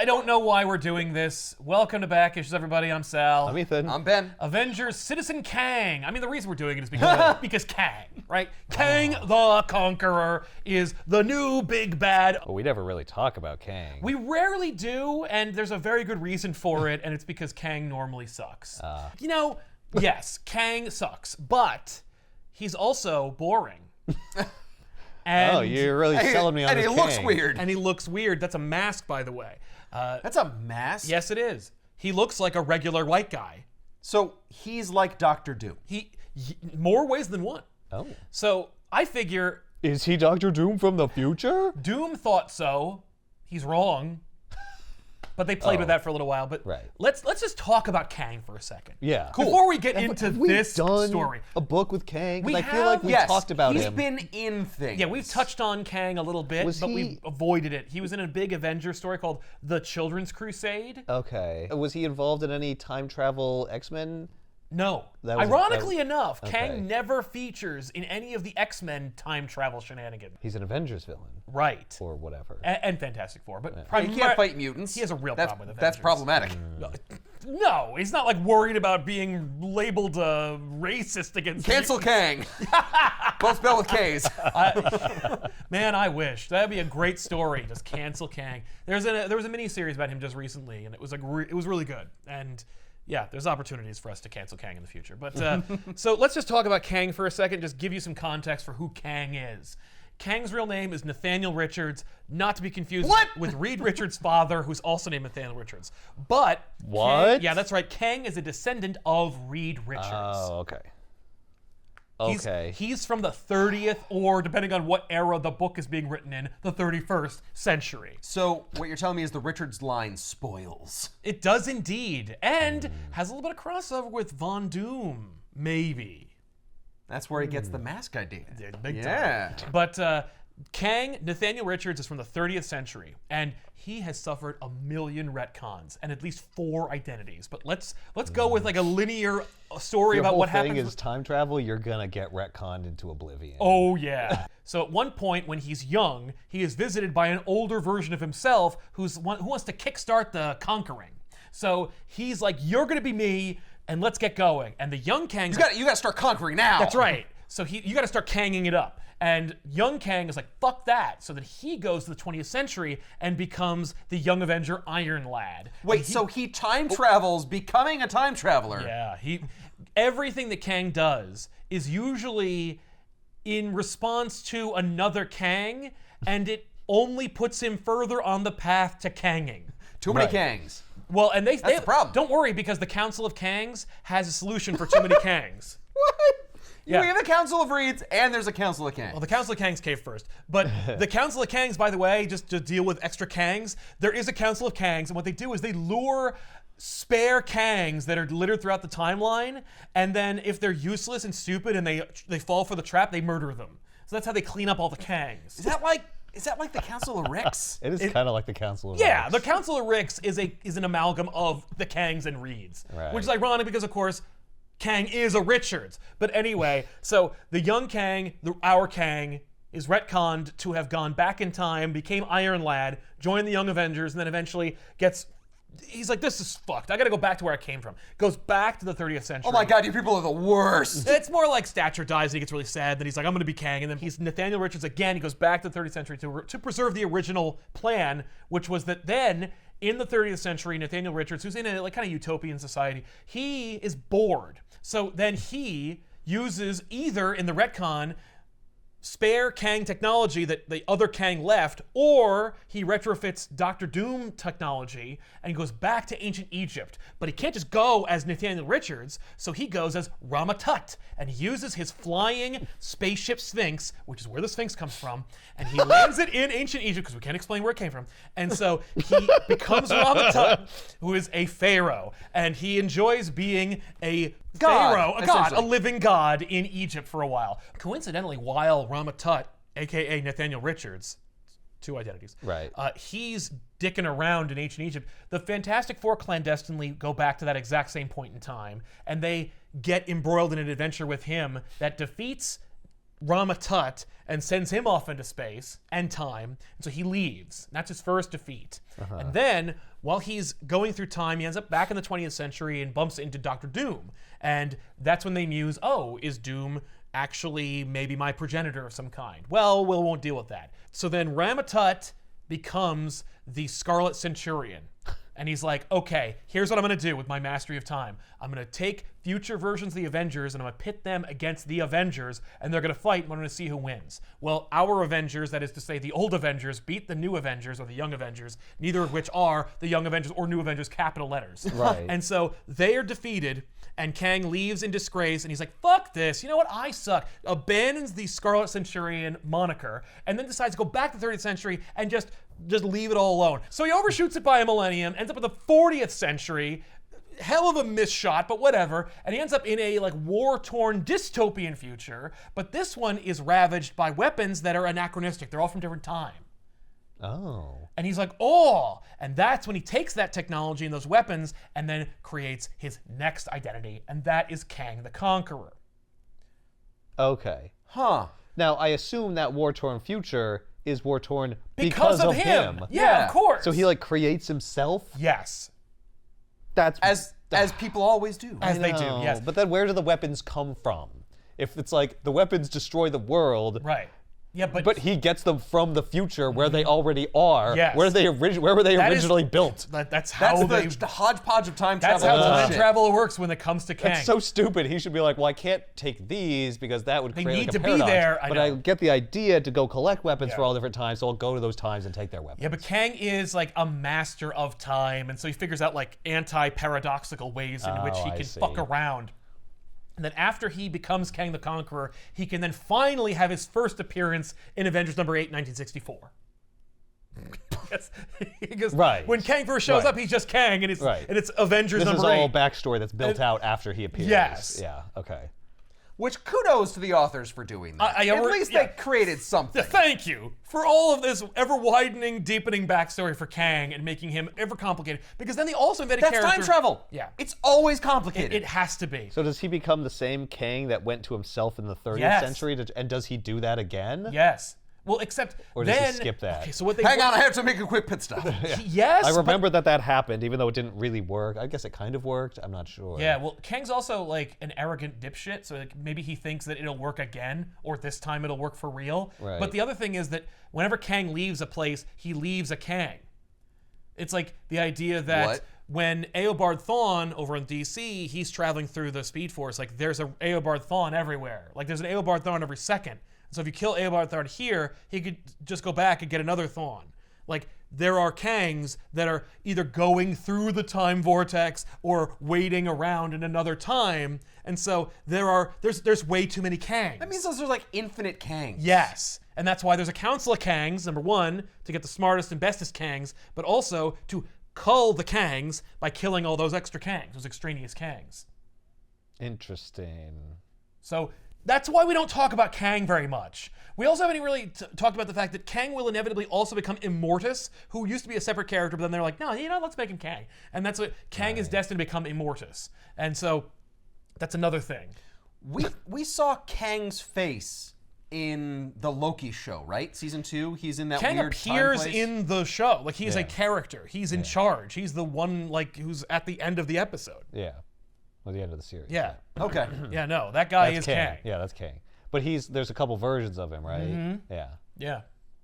I don't know why we're doing this. Welcome to Back Issues, everybody. I'm Sal. I'm Ethan. I'm Ben. Avengers Citizen Kang. I mean, the reason we're doing it is because Kang, right? Kang the Conqueror is the new big bad. Well, we never really talk about Kang. We rarely do, and there's a very good reason for it, and it's because Kang normally sucks. Yes, Kang sucks, but he's also boring. And, you're really selling me on this And he looks Kang. weird. And he looks weird. That's a mask, by the way. That's a mask? Yes, it is. He looks like a regular white guy. So he's like Dr. Doom. He more ways than one. Oh. So I figure Is he Dr. Doom from the future? Doom thought so. He's wrong. But they played with that for a little while. But Right. let's just talk about Kang for a second. Yeah. Cool. Before we get into Have we this done story. a book with Kang? 'Cause We I feel like have. we Yes, talked about he's him. been in things. Yeah, we've touched on Kang a little bit, but we avoided it. He was in a big Avengers story called The Children's Crusade. Okay. Was he involved in any time travel X-Men? No. That was- Ironically enough, okay. Kang never features in any of the X-Men time travel shenanigans. He's an Avengers villain. Right. Or whatever. And Fantastic Four. But He can't fight mutants. He has a real That's, problem with That's Avengers. problematic. No, he's not like worried about being labeled racist against Cancel Kang. Both spelled with K's. Man, I wish. That'd be a great story. Just cancel Kang. There was a mini-series about him just recently, and it was it was really good. And yeah, there's opportunities for us to cancel Kang in the future. But so let's just talk about Kang for a second, just give you some context for who Kang is. Kang's real name is Nathaniel Richards, not to be confused with Reed Richards' father, who's also named Nathaniel Richards. But What? Kang, yeah, that's right. Kang is a descendant of Reed Richards. Oh, okay. Okay. He's from the 30th, or depending on what era the book is being written in, the 31st century. So what you're telling me is the Richards line spoils. It does indeed, and has a little bit of crossover with Von Doom, maybe. That's where he gets the mask idea. Big Yeah. time. But Kang, Nathaniel Richards, is from the 30th century, and he has suffered a million retcons and at least 4 identities. But let's go with like a linear story Your about whole what thing happens. is time travel, you're gonna get retconned into oblivion. Oh, yeah. So at one point when he's young, he is visited by an older version of himself who wants to kickstart the conquering. So he's like, you're going to be me, and let's get going. And the young Kang's You got to start conquering now. That's right. So you got to start Kanging it up. And young Kang is like, fuck that. So then he goes to the 20th century and becomes the young Avenger Iron Lad. Wait, so he time travels, becoming a time traveler. Yeah, everything that Kang does is usually in response to another Kang, and it only puts him further on the path to Kanging. Too many Right. Kangs. Well, and that's the problem. Don't worry, because the Council of Kangs has a solution for too many Kangs. What? Yeah. We have a Council of Reeds, and there's a Council of Kangs. Well, the Council of Kangs came first. But the Council of Kangs, by the way, just to deal with extra Kangs, there is a Council of Kangs, and what they do is they lure spare Kangs that are littered throughout the timeline, and then if they're useless and stupid and they fall for the trap, they murder them. So that's how they clean up all the Kangs. Is that like the Council of Rex? It is kind of like the Council of Yeah, Rex. the Council of Ricks is an amalgam of the Kangs and Reeds, Right. which is ironic because, of course, Kang is a Richards. But anyway, so the young Kang, our Kang, is retconned to have gone back in time, became Iron Lad, joined the Young Avengers, and then eventually he's like, this is fucked. I gotta go back to where I came from. Goes back to the 30th century. Oh my God, you people are the worst. It's more like Stature dies and he gets really sad. Then he's like, I'm going to be Kang. And then he's Nathaniel Richards again. He goes back to the 30th century to preserve the original plan, which was that then in the 30th century, Nathaniel Richards, who's in a like kind of utopian society, he is bored. So then he uses either in the retcon spare Kang technology that the other Kang left, or he retrofits Dr. Doom technology and goes back to ancient Egypt. But he can't just go as Nathaniel Richards, so he goes as Rama Tut, and he uses his flying spaceship Sphinx, which is where the Sphinx comes from, and he lands it in ancient Egypt, because we can't explain where it came from. And so he becomes Rama Tut, who is a pharaoh, and he enjoys being a God, pharaoh, a god, a essentially. living god in Egypt for a while. Coincidentally, while Rama Tut, aka Nathaniel Richards, 2 identities, Right. he's dicking around in ancient Egypt, the Fantastic Four clandestinely go back to that exact same point in time, and they get embroiled in an adventure with him that defeats Rama Tut and sends him off into space and time. And so he leaves. And that's his first defeat. And then, while he's going through time, he ends up back in the 20th century and bumps into Dr. Doom. And that's when they muse, oh, is Doom actually maybe my progenitor of some kind? Well, we won't deal with that. So then Rama Tut becomes the Scarlet Centurion. And he's like, okay, here's what I'm going to do with my mastery of time. I'm going to take future versions of the Avengers and I'm going to pit them against the Avengers, and they're going to fight, and we're going to see who wins. Well, our Avengers, that is to say the old Avengers, beat the new Avengers, or the young Avengers, neither of which are the young Avengers or new Avengers, capital letters. Right. And so they are defeated, and Kang leaves in disgrace, and he's like, fuck this, you know what, I suck. Abandons the Scarlet Centurion moniker, and then decides to go back to the 30th century and just leave it all alone. So he overshoots it by a millennium, ends up in the 40th century, hell of a miss shot, but whatever, and he ends up in a like war-torn dystopian future, but this one is ravaged by weapons that are anachronistic. They're all from different time. Oh. And he's like, oh, and that's when he takes that technology and those weapons and then creates his next identity, and that is Kang the Conqueror. Okay. Huh. Now, I assume that war-torn future is war-torn Because of him. Yeah, of course. So he like creates himself? Yes. That's As people always do. As they do, yes. But then where do the weapons come from? If it's like the weapons destroy the world, Right. Yeah, but he gets them from the future where they already are. Yes. Where were they That is- originally built? That's how That's the hodgepodge of time That's travel. how time bullshit. travel works when it comes to Kang. That's so stupid. He should be like, well, I can't take these because that would They create need like a to be paradox. there, I but know. I get the idea to go collect weapons for Yeah. all different times, so I'll go to those times and take their weapons. Yeah, but Kang is like a master of time, and so he figures out like anti-paradoxical ways in which he I can see. fuck around. And then after he becomes Kang the Conqueror, he can then finally have his first appearance in Avengers number 8, 1964. Because Right. when Kang first shows Right. up, he's just Kang, and it's Right. Avengers This is number all 8. backstory that's built out after he appears. Yes. Yeah, okay. Which kudos to the authors for doing that. At least yeah. they created something. Thank you for all of this ever-widening, deepening backstory for Kang and making him ever complicated. Because then they also invented That's character. time travel. Yeah. It's always complicated. It has to be. So does he become the same Kang that went to himself in the 30th Yes. century? And does he do that again? Yes. Well, except Or does he then, skip that? Okay, so what they Hang on, I have to make a quick pit stop. Yes. I but- remember that happened, even though it didn't really work. I guess it kind of worked. I'm not sure. Yeah, well, Kang's also like an arrogant dipshit, so like, maybe he thinks that it'll work again, or this time it'll work for real. Right. But the other thing is that whenever Kang leaves a place, he leaves a Kang. It's like the idea that What? when Eobard Thawne over in DC, he's traveling through the Speed Force, like there's a Eobard Thawne everywhere. Like there's an Eobard Thawne every second. So if you kill Eobard Thawne here, he could just go back and get another Thawne. Like there are Kangs that are either going through the time vortex or waiting around in another time, and so there's way too many Kangs. That means those are like infinite Kangs. Yes, and that's why there's a council of Kangs. Number one, to get the smartest and bestest Kangs, but also to cull the Kangs by killing all those extra Kangs, those extraneous Kangs. Interesting. So that's why we don't talk about Kang very much. We also haven't really talked about the fact that Kang will inevitably also become Immortus, who used to be a separate character, but then they're like, no, let's make him Kang. And that's what Kang is destined to become Immortus. And so that's another thing. We saw Kang's face in the Loki show, right? Season 2, he's in that Kang weird appears time place. in the show. Like he's a Yeah. character. He's in charge. He's the one like who's at the end of the episode. Yeah. Or the end of the series. Yeah. Okay. Yeah, no, that guy That's is Kang. Yeah, that's Kang. But there's a couple versions of him, right? Mm-hmm. Yeah. Yeah.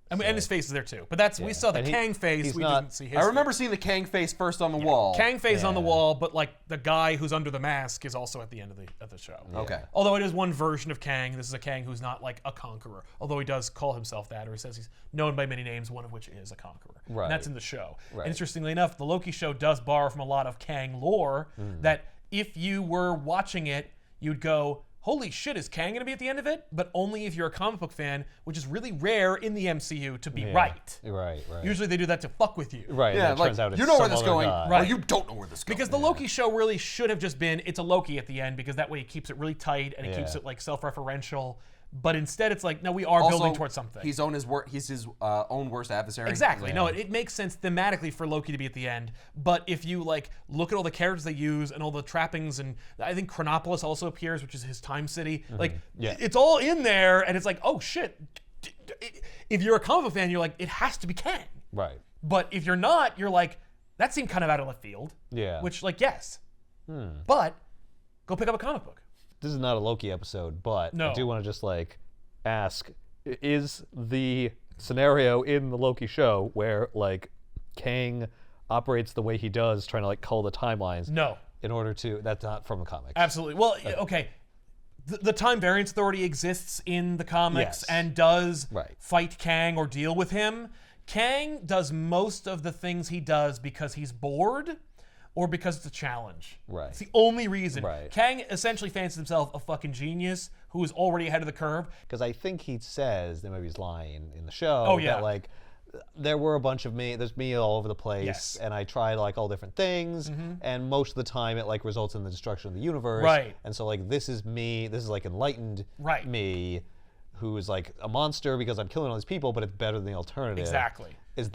And his face is there too. But we saw the And Kang face, he's we not- didn't see his I remember face. seeing the Kang face first on the wall. Kang face on the Yeah. wall, but like the guy who's under the mask is also at the end of the show. Okay. Although it is one version of Kang, this is a Kang who's not like a conqueror. Although he does call himself that, or he says he's known by many names, one of which is a conqueror. Right. And that's in the show. Right. Interestingly enough, the Loki show does borrow from a lot of Kang lore that if you were watching it, you'd go, holy shit, is Kang going to be at the end of it? But only if you're a comic book fan, which is really rare in the MCU to be right. Right. Usually they do that to fuck with you. Right. Yeah, and it like, turns out it's you know where some this is other going, guy. Right. or you don't know where this is going. Because the Loki show really should have just been, it's a Loki at the end, because that way it keeps it really tight and it keeps Yeah. it like self-referential. But instead, it's like, no, we are Also, building towards something. He's his own worst adversary. Exactly. Yeah. No, it makes sense thematically for Loki to be at the end. But if you like look at all the characters they use and all the trappings, and I think Chronopolis also appears, which is his time city. Like, it's all in there, and it's like, oh shit. If you're a comic book fan, you're like, it has to be Kang. Right. But if you're not, you're like, that seemed kind of out of left field. Yeah. Which, like, yes. But go pick up a comic book. This is not a Loki episode, but No. I do want to just like ask, is the scenario in the Loki show where like Kang operates the way he does, trying to like cull the timelines? No. In order to, that's not from the comics. Absolutely. Well, okay. The Time Variance Authority exists in the comics Yes. and does Right. fight Kang or deal with him. Kang does most of the things he does because he's bored or because it's a challenge. Right. It's the only reason. Right. Kang essentially fancies himself a fucking genius who is already ahead of the curve. Because I think he says, maybe he's lying in the show, Oh, yeah. that like there were a bunch of there's me all over the place, Yes. and I tried like all different things, and most of the time it like results in the destruction of the universe. Right. And so like this is me, this is like enlightened Right. me, who is like a monster because I'm killing all these people, but it's better than the alternative. Exactly. Is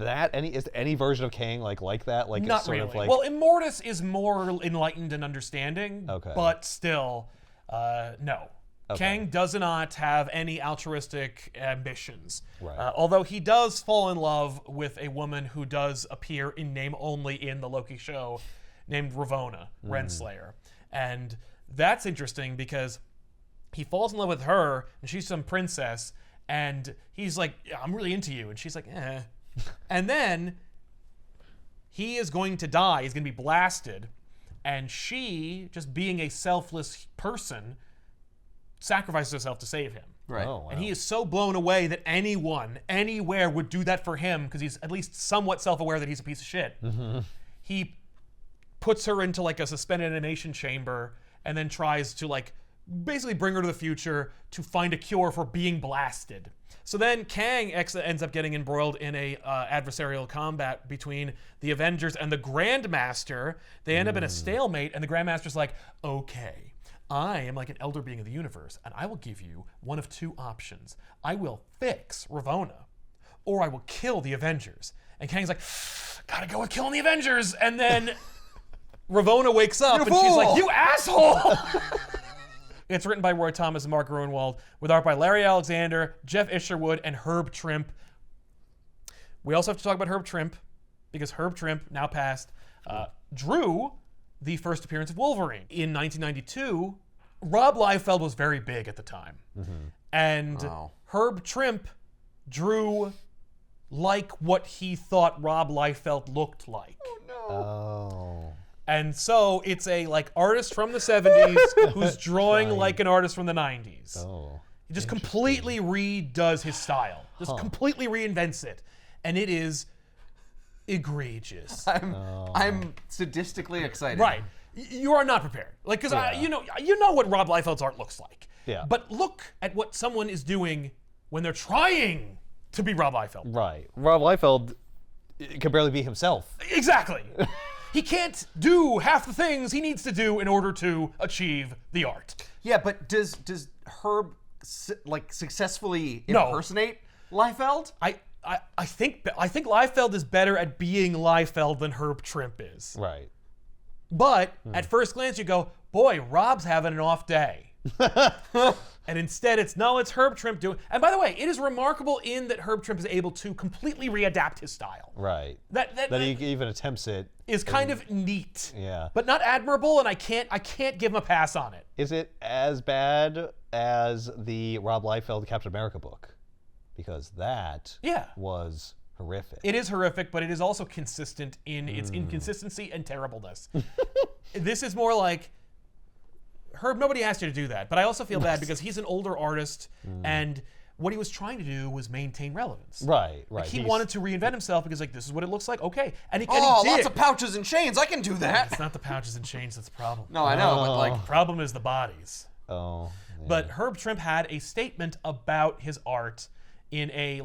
any version of Kang like that? Like Not it's sort really. of like Well, Immortus is more enlightened and understanding, Okay. but still, no. Kang does not have any altruistic ambitions. Right. Although he does fall in love with a woman who does appear in name only in the Loki show, named Ravonna, Renslayer. And that's interesting because he falls in love with her, and she's some princess, and he's like, yeah, I'm really into you. And she's like, eh. And then he is going to die. He's going to be blasted. And she, just being a selfless person, sacrifices herself to save him. Right. Oh, wow. And he is so blown away that anyone, anywhere would do that for him because he's at least somewhat self-aware that he's a piece of shit. He puts her into like a suspended animation chamber and then tries to like basically bring her to the future to find a cure for being blasted. So then Kang ends up getting embroiled in a adversarial combat between the Avengers and the Grandmaster. They end up in a stalemate, and the Grandmaster's like, okay, I am like an elder being of the universe, and I will give you one of two options. I will fix Ravonna, or I will kill the Avengers. And Kang's like, gotta go with killing the Avengers. And then Ravonna wakes up, and she's like, you asshole! It's written by Roy Thomas and Mark Gruenwald, with art by Larry Alexander, Jeff Isherwood, and Herb Trimp. We also have to talk about Herb Trimp, because Herb Trimp, now passed, drew the first appearance of Wolverine. In 1992, Rob Liefeld was very big at the time. And Wow. Herb Trimp drew like what he thought Rob Liefeld looked like. Oh. And so it's a like artist from the 70s who's drawing like an artist from the 90s. Oh. He just completely redoes his style. Just completely reinvents it. And it is egregious. I'm sadistically excited. Right. You are not prepared. Like, because you know what Rob Liefeld's art looks like. Yeah. But look at what someone is doing when they're trying to be Rob Liefeld. Right. Rob Liefeld can barely be himself. Exactly. He can't do half the things he needs to do in order to achieve the art. Yeah, but does Herb successfully No. impersonate Liefeld? I think Liefeld is better at being Liefeld than Herb Trimp is. Right. But at first glance, you go, boy, Rob's having an off day. And instead, it's Herb Trimp doing. And by the way, it is remarkable in that Herb Trimp is able to completely readapt his style. Right. That he even attempts it. is kind of neat. Yeah. But not admirable, and I can't give him a pass on it. Is it as bad as the Rob Liefeld Captain America book? Because that was horrific. It is horrific, but it is also consistent in its inconsistency and terribleness. This is more like, Herb, nobody asked you to do that, but I also feel bad because he's an older artist, and what he was trying to do was maintain relevance. Right. Like, he wanted to reinvent himself because, like, this is what it looks like. Okay, and he Oh, did. lots of pouches and chains. I can do that. It's not the pouches and chains that's the problem. No, I know, but like, The problem is the bodies. Oh. Yeah. But Herb Trimp had a statement about his art in a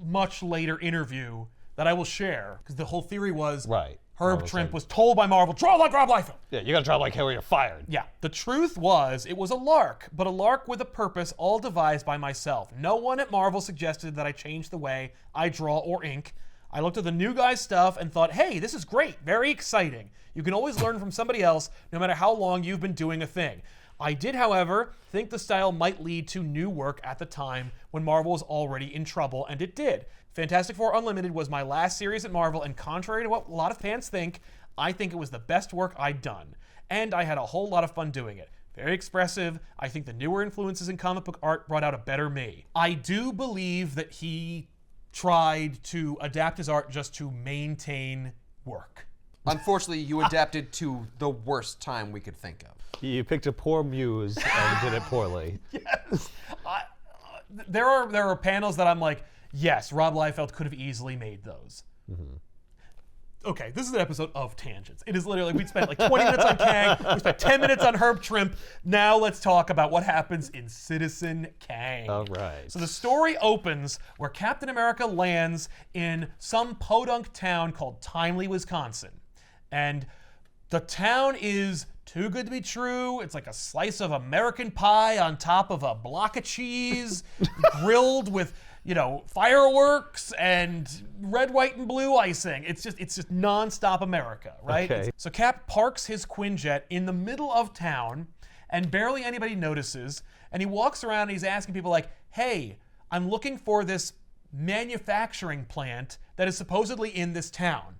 much later interview that I will share, because the whole theory was Right. Herb Trimpe was told by Marvel, draw like Rob Liefeld. Yeah, you gotta draw like Harry, you're fired. Yeah, the truth was, it was a lark, but a lark with a purpose, all devised by myself. No one at Marvel suggested that I change the way I draw or ink. I looked at the new guy's stuff and thought, hey, this is great, very exciting. You can always learn from somebody else, no matter how long you've been doing a thing. I did, however, think the style might lead to new work at the time when Marvel was already in trouble, and it did. Fantastic Four Unlimited was my last series at Marvel, and contrary to what a lot of fans think, I think it was the best work I'd done. And I had a whole lot of fun doing it. Very expressive. I think the newer influences in comic book art brought out a better me. I do believe that he tried to adapt his art just to maintain work. Unfortunately, you adapted to the worst time we could think of. You picked a poor muse and did it poorly. Yes. There are panels that I'm like, yes, Rob Liefeld could have easily made those. Mm-hmm. Okay, this is an episode of tangents. It is literally, we spent like 20 minutes on Kang, we spent 10 minutes on Herb Trimpe. Now let's talk about what happens in Citizen Kang. All right. So the story opens where Captain America lands in some podunk town called Timely, Wisconsin. And the town is too good to be true. It's like a slice of American pie on top of a block of cheese, grilled with, fireworks and red, white, and blue icing. It's just nonstop America, right? Okay. So Cap parks his Quinjet in the middle of town, and barely anybody notices. And he walks around and he's asking people like, hey, I'm looking for this manufacturing plant that is supposedly in this town.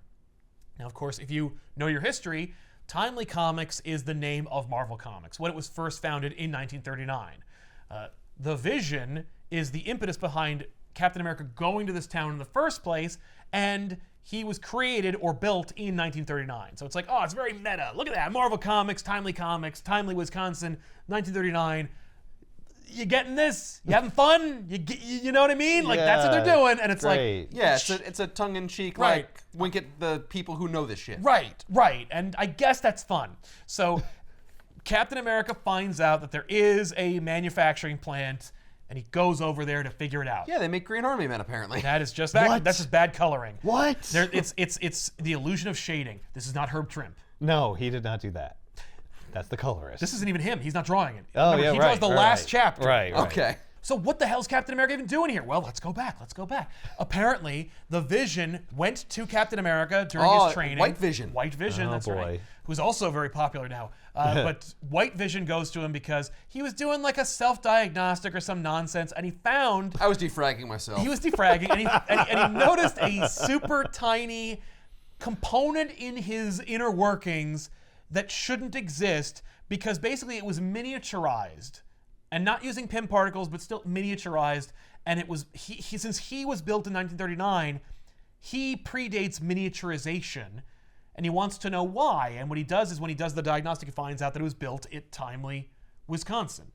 Now, of course, if you know your history, Timely Comics is the name of Marvel Comics, when it was first founded in 1939. The Vision is the impetus behind Captain America going to this town in the first place, and he was created or built in 1939. So it's like, oh, it's very meta. Look at that. Marvel Comics, Timely Wisconsin, 1939. You getting this? You having fun? You know what I mean? Like, that's what they're doing, and it's great. like... Yeah, it's a tongue-in-cheek, Right. like, wink at the people who know this shit. Right. And I guess that's fun. So Captain America finds out that there is a manufacturing plant, and he goes over there to figure it out. Yeah, they make Green Army Men, apparently. That is just that. That's just bad coloring. What? It's the illusion of shading. This is not Herb Trimpe. No, he did not do that. That's the colorist. This isn't even him. He's not drawing it. Oh, Remember, yeah, he right. draws the last chapter. Right. Okay. So what the hell's Captain America even doing here? Well, let's go back. Apparently, the Vision went to Captain America during his training. White Vision. That's boy. right. Who's also very popular now. But White Vision goes to him because he was doing like a self-diagnostic or some nonsense, and he found... I was defragging myself. He was defragging, and he noticed a super tiny component in his inner workings that shouldn't exist, because basically it was miniaturized. And not using PIM particles, but still miniaturized. And it was, since he was built in 1939, he predates miniaturization. And he wants to know why. And what he does is when he does the diagnostic, he finds out that it was built at Timely, Wisconsin,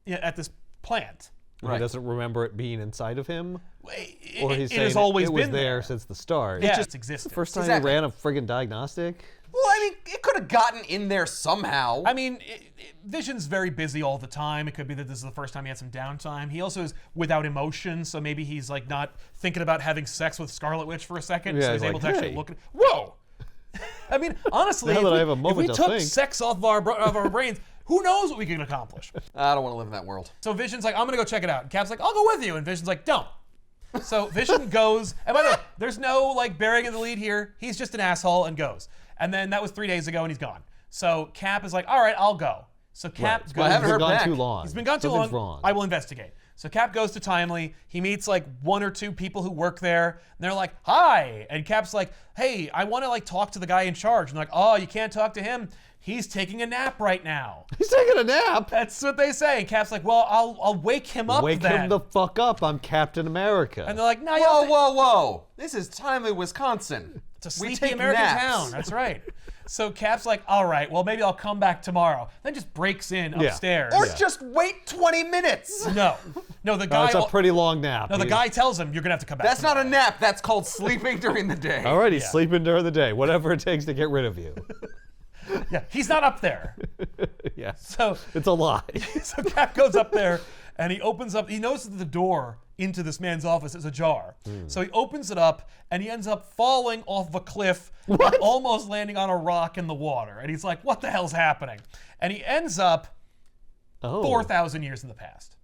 at this plant. He doesn't remember it being inside of him? Or it has always been been there since the start. It just existed. The first time he ran a friggin' diagnostic? Well, I mean, it could have gotten in there somehow. I mean, Vision's very busy all the time. It could be that this is the first time he had some downtime. He also is without emotion, so maybe he's like not thinking about having sex with Scarlet Witch for a second, Yeah, so he's he's able like, to actually hey. look at... Whoa! I mean, honestly, Now that I have a if we moment to took think. sex off of our brains, who knows what we could accomplish? I don't want to live in that world. So Vision's like, I'm gonna go check it out. And Cap's like, I'll go with you. And Vision's like, don't. So Vision goes, and by the way, there's no like bearing of the lead here. He's just an asshole and goes. And then that was 3 days ago, and he's gone. So Cap is like, all right, I'll go. So Cap goes. Well, I haven't He's heard gone back. too long. He's been gone too Something's long. wrong. I will investigate. So Cap goes to Timely. He meets like one or two people who work there. And they're like, hi. And Cap's like, hey, I want to like talk to the guy in charge. And they're like, oh, you can't talk to him. He's taking a nap right now. He's taking a nap. That's what they say. And Cap's like, well, I'll wake him up Wake then. him the fuck up. I'm Captain America. And they're like, no, Whoa. This is Timely, Wisconsin. It's a We sleepy take American naps. town. That's right. So Cap's like, all right, well, maybe I'll come back tomorrow. Then just breaks in Yeah. upstairs. Or just wait 20 minutes. No, the guy. It's a pretty long nap. No, the guy tells him you're gonna have to come back. That's not a tomorrow." nap. That's called sleeping during the day. All right, he's sleeping during the day. Whatever it takes to get rid of you. Yeah, he's not up there. Yeah. So It's a lie. So Cap goes up there, and he opens up. He notices that the door into this man's office is ajar. So he opens it up, and he ends up falling off of a cliff, and almost landing on a rock in the water. And he's like, "What the hell's happening?" And he ends up 4,000 years in the past.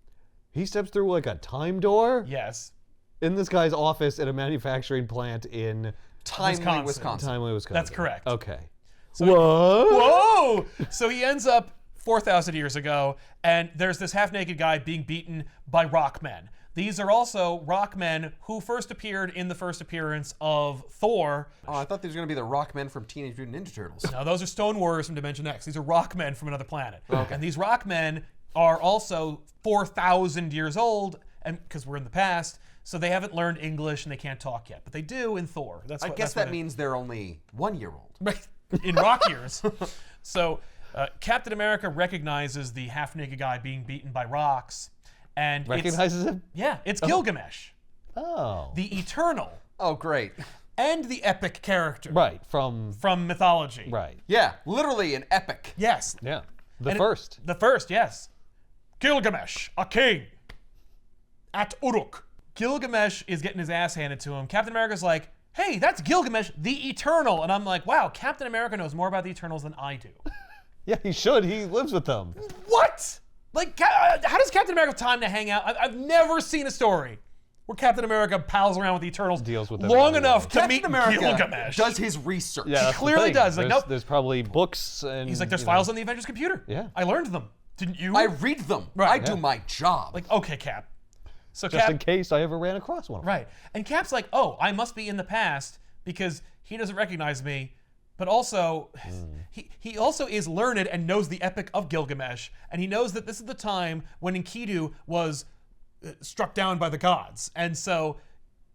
He steps through like a time door Yes. in this guy's office at a manufacturing plant in Timely, Wisconsin. Timely, Wisconsin. That's correct. Okay. So What? Whoa! So he ends up 4,000 years ago, and there's this half-naked guy being beaten by rock men. These are also rock men who first appeared in the first appearance of Thor. Oh, I thought these were going to be the rock men from Teenage Mutant Ninja Turtles. Now, those are Stone Warriors from Dimension X. These are rock men from another planet. And these rock men are also 4,000 years old, and because we're in the past, so they haven't learned English and they can't talk yet. But they do in Thor. I guess that means they're only 1 year old. Right, in rock years. So Captain America recognizes the half-naked guy being beaten by rocks. And Recognizes him? Yeah, it's Gilgamesh, Oh. the eternal Oh, great. and the epic character Right, from mythology. right. Yeah, literally an epic. Yes. Yeah. The And first. The first, yes. Gilgamesh, a king. At Uruk. Gilgamesh is getting his ass handed to him. Captain America's like, "Hey, that's Gilgamesh, the Eternal." And I'm like, wow, Captain America knows more about the Eternals than I do. Yeah, he should. He lives with them. What? Like, how does Captain America have time to hang out? I've never seen a story where Captain America pals around with the Eternals Deals with them long every enough day. to Captain meet America Gilgamesh. does his research. Yeah, that's the clearly thing. does. Like, There's, nope. there's probably books and. He's like, there's you files know. on the Avengers computer. Yeah. I learned them. Didn't you? I read them. Right. I do my job. Like, okay, Cap. So Just Cap, in case I ever ran across one. right. And Cap's like, oh, I must be in the past because he doesn't recognize me. But also, he also is learned and knows the epic of Gilgamesh. And he knows that this is the time when Enkidu was struck down by the gods. And so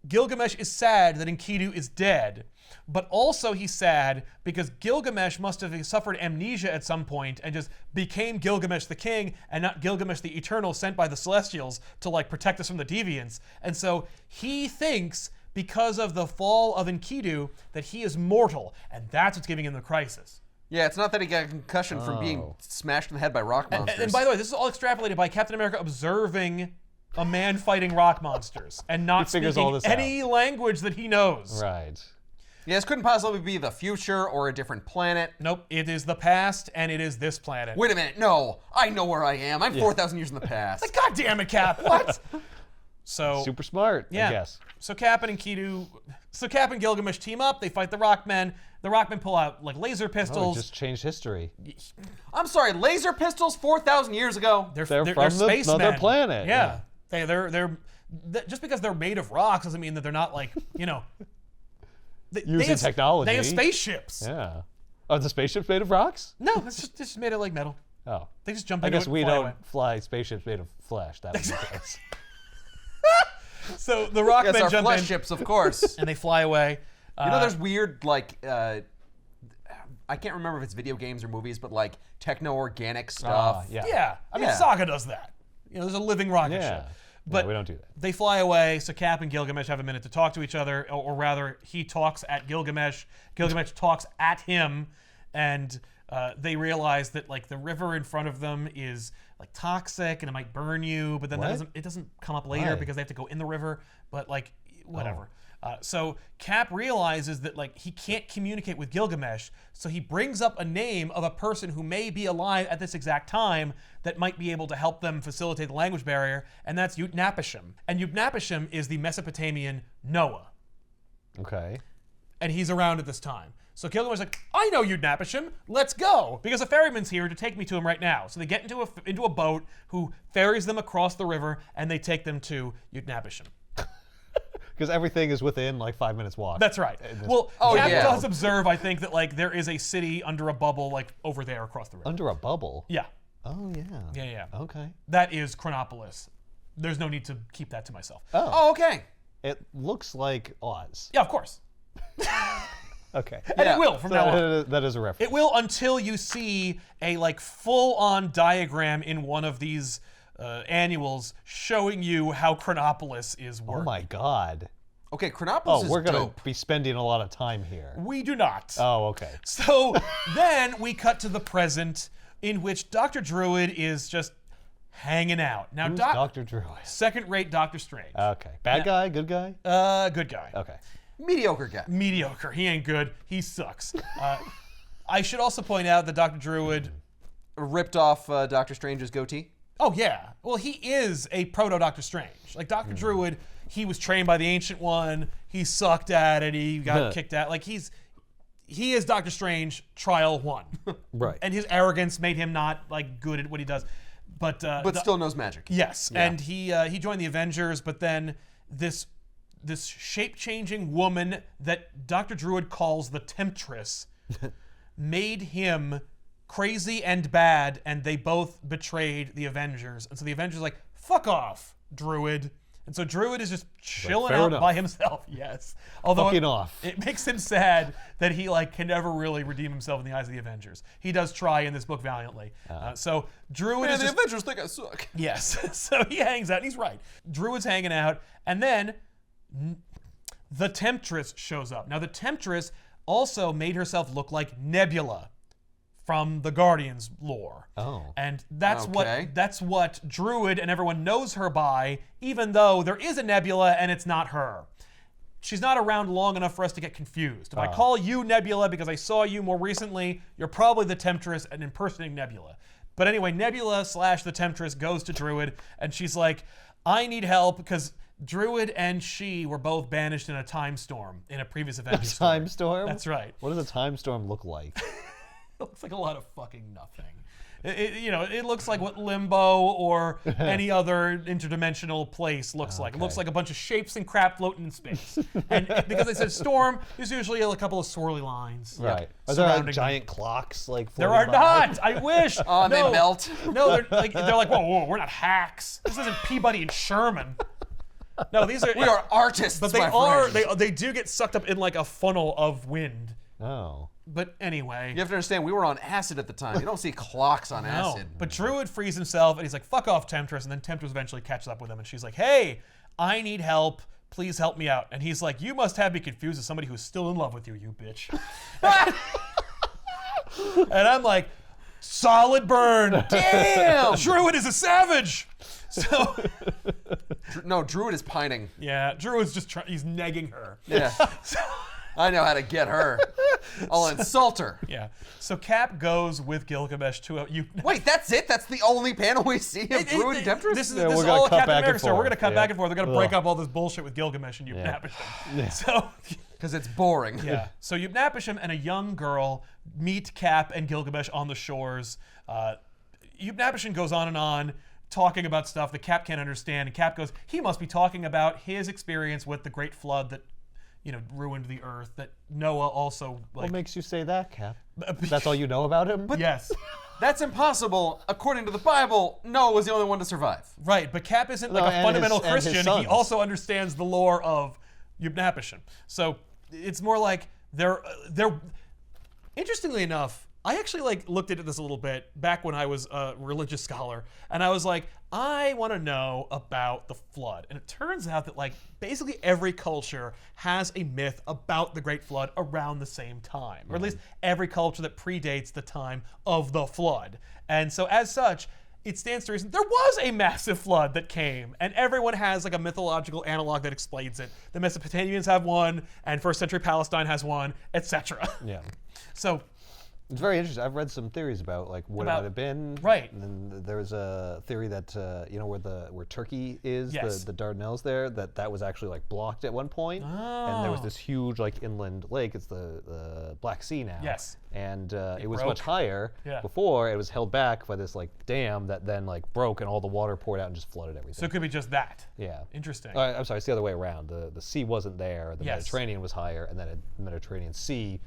Gilgamesh is sad that Enkidu is dead. But also he's sad because Gilgamesh must have suffered amnesia at some point and just became Gilgamesh the king and not Gilgamesh the Eternal sent by the Celestials to like protect us from the deviants. And so he thinks because of the fall of Enkidu that he is mortal, and that's what's giving him the crisis. yeah, it's not that he got a concussion from being smashed in the head by rock monsters. And by the way, this is all extrapolated by Captain America observing a man fighting rock monsters and not figures speaking all this any language that he knows. Right. yeah, this couldn't possibly be the future or a different planet. Nope, it is the past and it is this planet. Wait a minute, no. I know where I am. I'm 4,000 years in the past. Like, God damn it, Cap! What? So Super smart, yeah. I guess. So Cap and Gilgamesh team up. They fight the Rockmen. The Rockmen pull out like laser Oh, pistols. it just changed history. I'm sorry, laser pistols 4,000 years ago? They're from the spacemen. other planet, Yeah. They're just because they're made of rocks doesn't mean that they're not like they Using have, technology. They have spaceships. Yeah. Are the spaceships made of rocks? No, it's just made of like metal. Oh. They just jump I into guess it and we fly don't away. fly spaceships made of flesh. That would make sense. So the Rockmen Yes, our jump flesh in ships, of course. and they fly away. You know, there's weird, like, I can't remember if it's video games or movies, but like techno-organic stuff. Yeah. Yeah, I mean Yeah. Saga does that. There's a living rocket Yeah. ship. But No, we don't do that. They fly away, so Cap and Gilgamesh have a minute to talk to each other, or rather, he talks at Gilgamesh. Gilgamesh talks at him, and they realize that like the river in front of them is like toxic and it might burn you. But then What? it doesn't come up later Why? because they have to go in the river. But like whatever. So Cap realizes that like he can't communicate with Gilgamesh, so he brings up a name of a person who may be alive at this exact time that might be able to help them facilitate the language barrier, and that's Utnapishtim. And Utnapishtim is the Mesopotamian Noah, Okay. and he's around at this time. So Gilgamesh's like, I know Utnapishtim, let's go, because a ferryman's here to take me to him right now. So they get into a boat who ferries them across the river, and they take them to Utnapishtim. Because everything is within like 5 minutes walk. That's right. this- Well, Oh, Cap yeah. does observe, I think, that like there is a city under a bubble, like over there across the river. Under a bubble. Yeah, Oh yeah. yeah. Okay. That is Chronopolis. There's no need to keep that to myself. Oh, okay. It looks like Oz. Yeah, of course. Okay. And Yeah. it will from now on. That is a reference. It will until you see a like full-on diagram in one of these annuals showing you how Chronopolis is Oh working. my God. Okay, Oh, Chronopolis is we're gonna dope. be spending a lot of time here. We do not. Oh, okay. So then we cut to the present, in which Dr. Druid is just hanging out. Now, Who's Dr. Druid? second-rate Doctor Strange. Okay. Bad guy, good guy? Good guy. Okay. Mediocre guy. Mediocre. He ain't good. He sucks. I should also point out that Dr. Druid... Ripped off Doctor Strange's goatee. Oh, yeah. Well, he is a proto-Doctor Strange. Like, Dr. Druid, he was trained by the Ancient One. He sucked at it. He got kicked out. Like, he is Doctor Strange trial 1. Right. And his arrogance made him not, like, good at what he does. But Still knows magic. Yes. Yeah. And he joined the Avengers, but then this shape-changing woman that Dr. Druid calls the Temptress made him crazy and bad, and they both betrayed the Avengers. And so the Avengers are like, fuck off, Druid. And so Druid is just chilling out by himself. Yes. Although Fucking off. It makes him sad that he can never really redeem himself in the eyes of the Avengers. He does try in this book valiantly. So Druid is the just, Avengers think I suck. yes. So he hangs out, and he's right. Druid's hanging out, and then the Temptress shows up. Now the Temptress also made herself look like Nebula from the Guardians lore. Oh. And that's what Druid and everyone knows her by, even though there is a Nebula and it's not her. She's not around long enough for us to get confused. If I call you Nebula because I saw you more recently, you're probably the Temptress and impersonating Nebula. But anyway, Nebula / the Temptress goes to Druid, and she's like, I need help because Druid and she were both banished in a time storm in a previous Avengers story. Time storm? That's right. What does a time storm look like? It looks like a lot of fucking nothing. It looks like what Limbo or any other interdimensional place looks like. It looks like a bunch of shapes and crap floating in space. And because they said storm, there's usually a couple of swirly lines. Right. Are there surrounding giant clocks There floating are by? not. I wish. Oh, and No. they melt. No, they're like, whoa, we're not hacks. This isn't Peabody and Sherman. No, these are. We are artists, But they my are. friend. They do get sucked up in like a funnel of wind. Oh. But anyway. You have to understand, we were on acid at the time. You don't see clocks on No. acid. But Druid frees himself, and he's like, fuck off, Temptress. And then Temptress eventually catches up with him, and she's like, hey, I need help. Please help me out. And he's like, you must have me confused with somebody who's still in love with you, you bitch. And I'm like, solid burn. Damn! Druid is a savage. So, No, Druid is pining. yeah, Druid's just he's negging her. Yeah. I know how to get her. I'll insult her. Yeah. So Cap goes with Gilgamesh to a... Wait, that's it? That's the only panel we see of Druid and Temptress? This is, Yeah, this we're is gonna all cut Captain back America and story. We're forth. going to cut Yeah. back and forth. We're going to break Ugh. up all this bullshit with Gilgamesh and Utnapishtim. So, Because it's boring. yeah. So Utnapishtim and a young girl meet Cap and Gilgamesh on the shores. Utnapishtim goes on and on, talking about stuff that Cap can't understand. And Cap goes, he must be talking about his experience with the Great Flood that, ruined the Earth, that Noah also, What makes you say that, Cap? That's all you know about him? yes. That's impossible. According to the Bible, Noah was the only one to survive. Right, but Cap isn't like No, a and fundamental his- and his Christian. He sons. also understands the lore of Utnapishtim. So it's more like they're interestingly enough, I actually looked into this a little bit back when I was a religious scholar, and I was like, I want to know about the flood. And it turns out that basically every culture has a myth about the Great Flood around the same time, or at least every culture that predates the time of the flood. And so as such, it stands to reason there was a massive flood that came, and everyone has a mythological analog that explains it. The Mesopotamians have one, and first century Palestine has one, etc. Yeah. So It's very interesting. I've read some theories about what it might have been. Right. And then there was a theory that where Turkey is, Yes. the Dardanelles there, that was actually blocked at one point. And there was this huge inland lake. It's the Black Sea now. Yes. And it was broke. much higher Yeah. before. It was held back by this dam that then broke and all the water poured out and just flooded everything. So it could be just that. Yeah. Interesting. I'm sorry, it's the other way around. The sea wasn't there. The Yes. Mediterranean was higher, and then the Mediterranean Sea,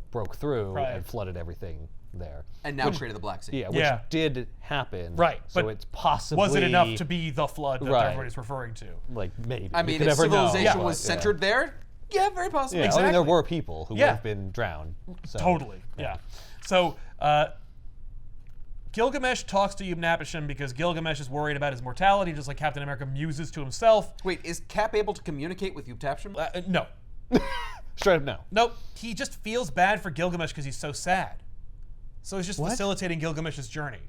broke through Right. and flooded everything there. And now created the Black Sea. Yeah, which Yeah. did happen. Right, So but it's possibly Was it enough to be the flood that Right. everybody's referring to? maybe. I You mean, could if never know, civilization but, was centered there, yeah, very possibly. Yeah, I mean, Exactly. there were people who Yeah. would have been drowned. So. Totally. Yeah. So Gilgamesh talks to Utnapishtim because Gilgamesh is worried about his mortality, just like Captain America muses to himself. Wait, is Cap able to communicate with Utnapishtim? No. Straight up no. Nope. He just feels bad for Gilgamesh because he's so sad. So he's just What? facilitating Gilgamesh's journey.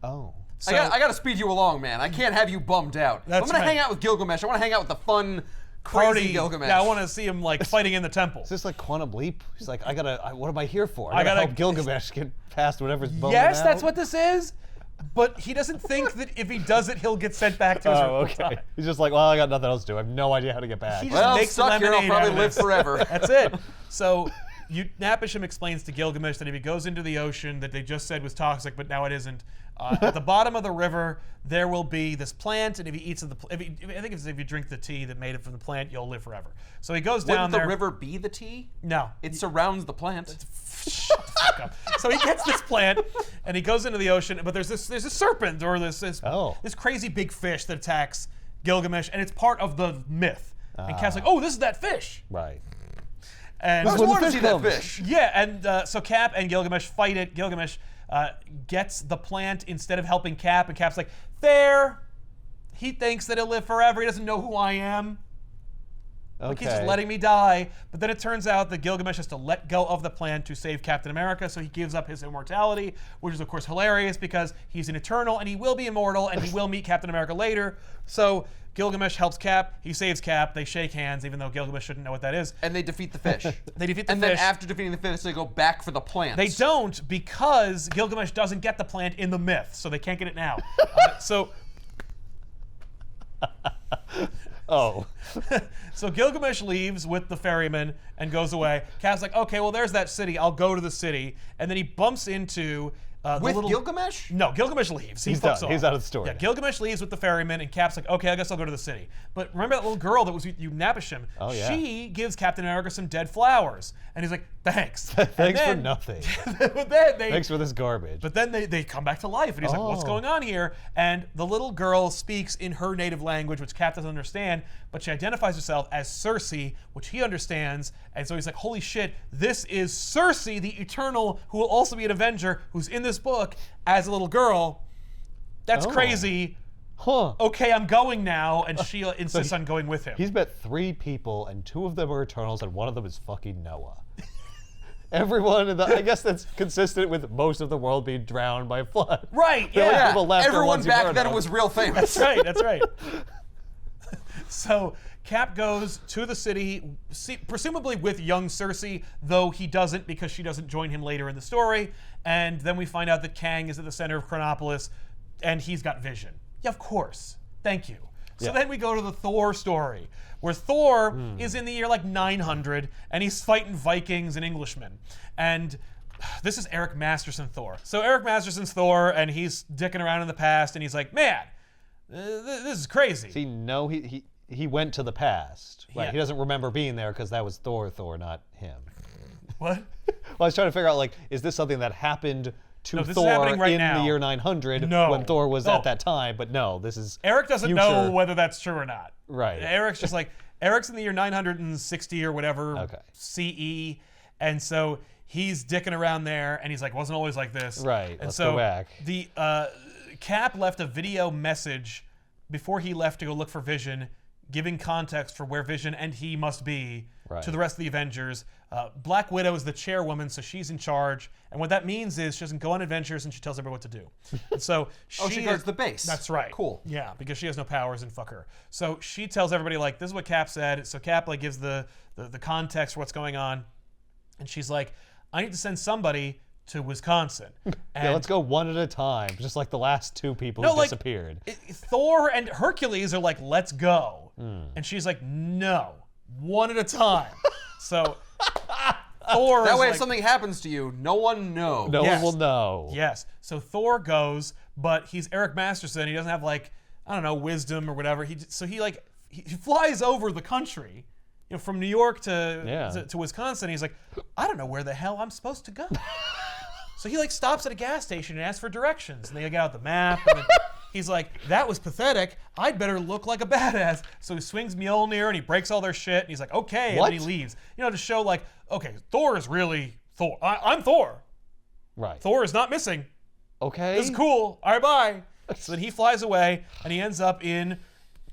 Oh. So, I got to speed you along, man. I can't have you bummed out. If I'm That's going to right. hang out with Gilgamesh. I want to hang out with the fun, crazy party. Gilgamesh. Yeah, I want to see him like fighting in the temple. Is this like Quantum Leap? He's like, what am I here for? I I gotta gotta- help Gilgamesh get past whatever's bumming Yes, him that's out? what this is. But he doesn't think that if he does it, he'll get sent back to his Oh, original okay. time. He's just like, well, I got nothing else to do. I have no idea how to get back. He just Well, makes stuck here, I'll lemonade probably out of live this. forever. That's it. So Napishim explains to Gilgamesh that if he goes into the ocean that they just said was toxic, but now it isn't, at the bottom of the river there will be this plant, and if he eats of the, I think it's if you drink the tea that made it from the plant, you'll live forever. So he goes down Wouldn't the there. river be the tea? No, It surrounds the plant. Shut the fuck up. So he gets this plant and he goes into the ocean, but there's a serpent or this crazy big fish that attacks Gilgamesh, and it's part of the myth. And Cap's like, oh, this is that fish. Right. And I was where the wanting to fish see that comes. fish. yeah, and so Cap and Gilgamesh fight it. Gilgamesh gets the plant instead of helping Cap, and Cap's like, fair. He thinks that he'll live forever. He doesn't know who I am. Like he's just letting me die. But then it turns out that Gilgamesh has to let go of the plant to save Captain America, so he gives up his immortality, which is of course hilarious because he's an Eternal and he will be immortal and he will meet Captain America later. So Gilgamesh helps Cap, he saves Cap, they shake hands even though Gilgamesh shouldn't know what that is. And they defeat the fish. They defeat the and fish. then after defeating the fish, they go back for the plants. They don't, because Gilgamesh doesn't get the plant in the myth, so they can't get it now. Oh. So Gilgamesh leaves with the ferryman and goes away. Cap's like, okay, well, there's that city. I'll go to the city. And then he bumps into the With little... Gilgamesh? No, Gilgamesh leaves. He's fucks done. off. He's out of the story Yeah, now. Gilgamesh leaves with the ferryman, and Cap's like, okay, I guess I'll go to the city. But remember that little girl that was with you, Napishim? Oh, yeah. She gives Captain America some dead flowers. And he's like, thanks. Thanks for nothing. But then they... Thanks for this garbage. But then they come back to life, and he's like, what's Oh. going on here? And the little girl speaks in her native language, which Cap doesn't understand, but she identifies herself as Cersei, which he understands. And so he's like, holy shit, this is Cersei, the Eternal, who will also be an Avenger, who's in this book as a little girl. That's Oh. crazy. Huh. Okay, I'm going now. And Sheila insists on going with him. He's met 3 people, and 2 of them are Eternals, and 1 of them is fucking Noah. Everyone in the, I guess that's consistent with most of the world being drowned by a flood. Right, The only yeah. people left are Everyone ones you've back heard then of. was real famous. That's right, that's right. So Cap goes to the city, presumably with young Cersei, though he doesn't because she doesn't join him later in the story. And then we find out that Kang is at the center of Chronopolis, and he's got vision. Yeah, of course. Thank you. So Yeah. then we go to the Thor story, where Thor is in the year like 900, and he's fighting Vikings and Englishmen. And this is Eric Masterson Thor. So Eric Masterson's Thor, and he's dicking around in the past, and he's like, man, this is crazy. See, no, he went to the past. Right. Yeah. He doesn't remember being there because that was Thor, not him. What? Well, I was trying to figure out, like, is this something that happened to No, this is Thor happening right in now. the year 900 No. when Thor was No. at that time? But no, this is Eric doesn't future. know whether that's true or not. Right. Eric's just like, Eric's in the year 960 or whatever Okay. CE, and so he's dicking around there, and he's like, wasn't always like this. Right, And let's so go back. The Cap left a video message before he left to go look for Vision, giving context for where Vision and he must be Right. to the rest of the Avengers. Black Widow is the chairwoman, so she's in charge. And what that means is she doesn't go on adventures and she tells everybody what to do. And so she guards the base. That's right. Cool. Yeah, because she has no powers and fuck her. So she tells everybody, like, this is what Cap said. So Cap, like, gives the context for what's going on. And she's like, I need to send somebody to Wisconsin. And Yeah, let's go one at a time, just like the last 2 people who disappeared. Thor and Hercules are like, let's go. And she's like, no, one at a time. So Thor That is way, like, if something happens to you, no one knows. No Yes. one will know. yes. So Thor goes, but he's Eric Masterson. He doesn't have, like, I don't know, wisdom or whatever. He flies over the country, you know, from New York to Wisconsin. He's like, I don't know where the hell I'm supposed to go. So he, like, stops at a gas station and asks for directions. And they get out the map. And then he's like, that was pathetic. I'd better look like a badass. So he swings Mjolnir and he breaks all their shit. And he's like, okay. What? And then he leaves. You know, to show, like, okay, Thor is really Thor. I'm Thor. Right. Thor is not missing. Okay. This is cool. All right, bye. So then he flies away, and he ends up in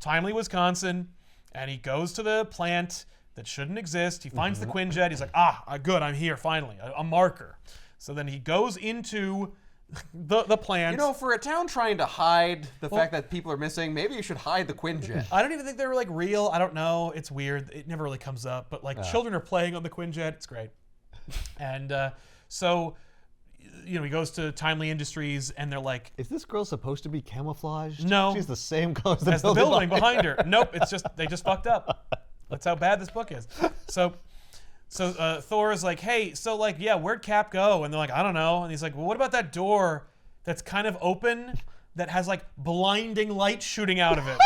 timely Wisconsin, and he goes to the plant that shouldn't exist. He finds the Quinjet. He's like, good, I'm here finally. A marker. So then he goes into the plant. You know, for a town trying to hide the fact that people are missing, maybe you should hide the Quinjet. I don't even think they're like real. I don't know. It's weird. It never really comes up. But like children are playing on the Quinjet. It's great. And so, you know, he goes to Timely Industries, and they're like, Is this girl supposed to be camouflaged? No. She's the same color as "That's the building behind her." Nope. It's just they just fucked up. That's how bad this book is. So Thor is like, "Hey, so like, yeah, where'd Cap go?" And they're like, "I don't know." And he's like, "Well, what about that door that's kind of open that has like blinding light shooting out of it?"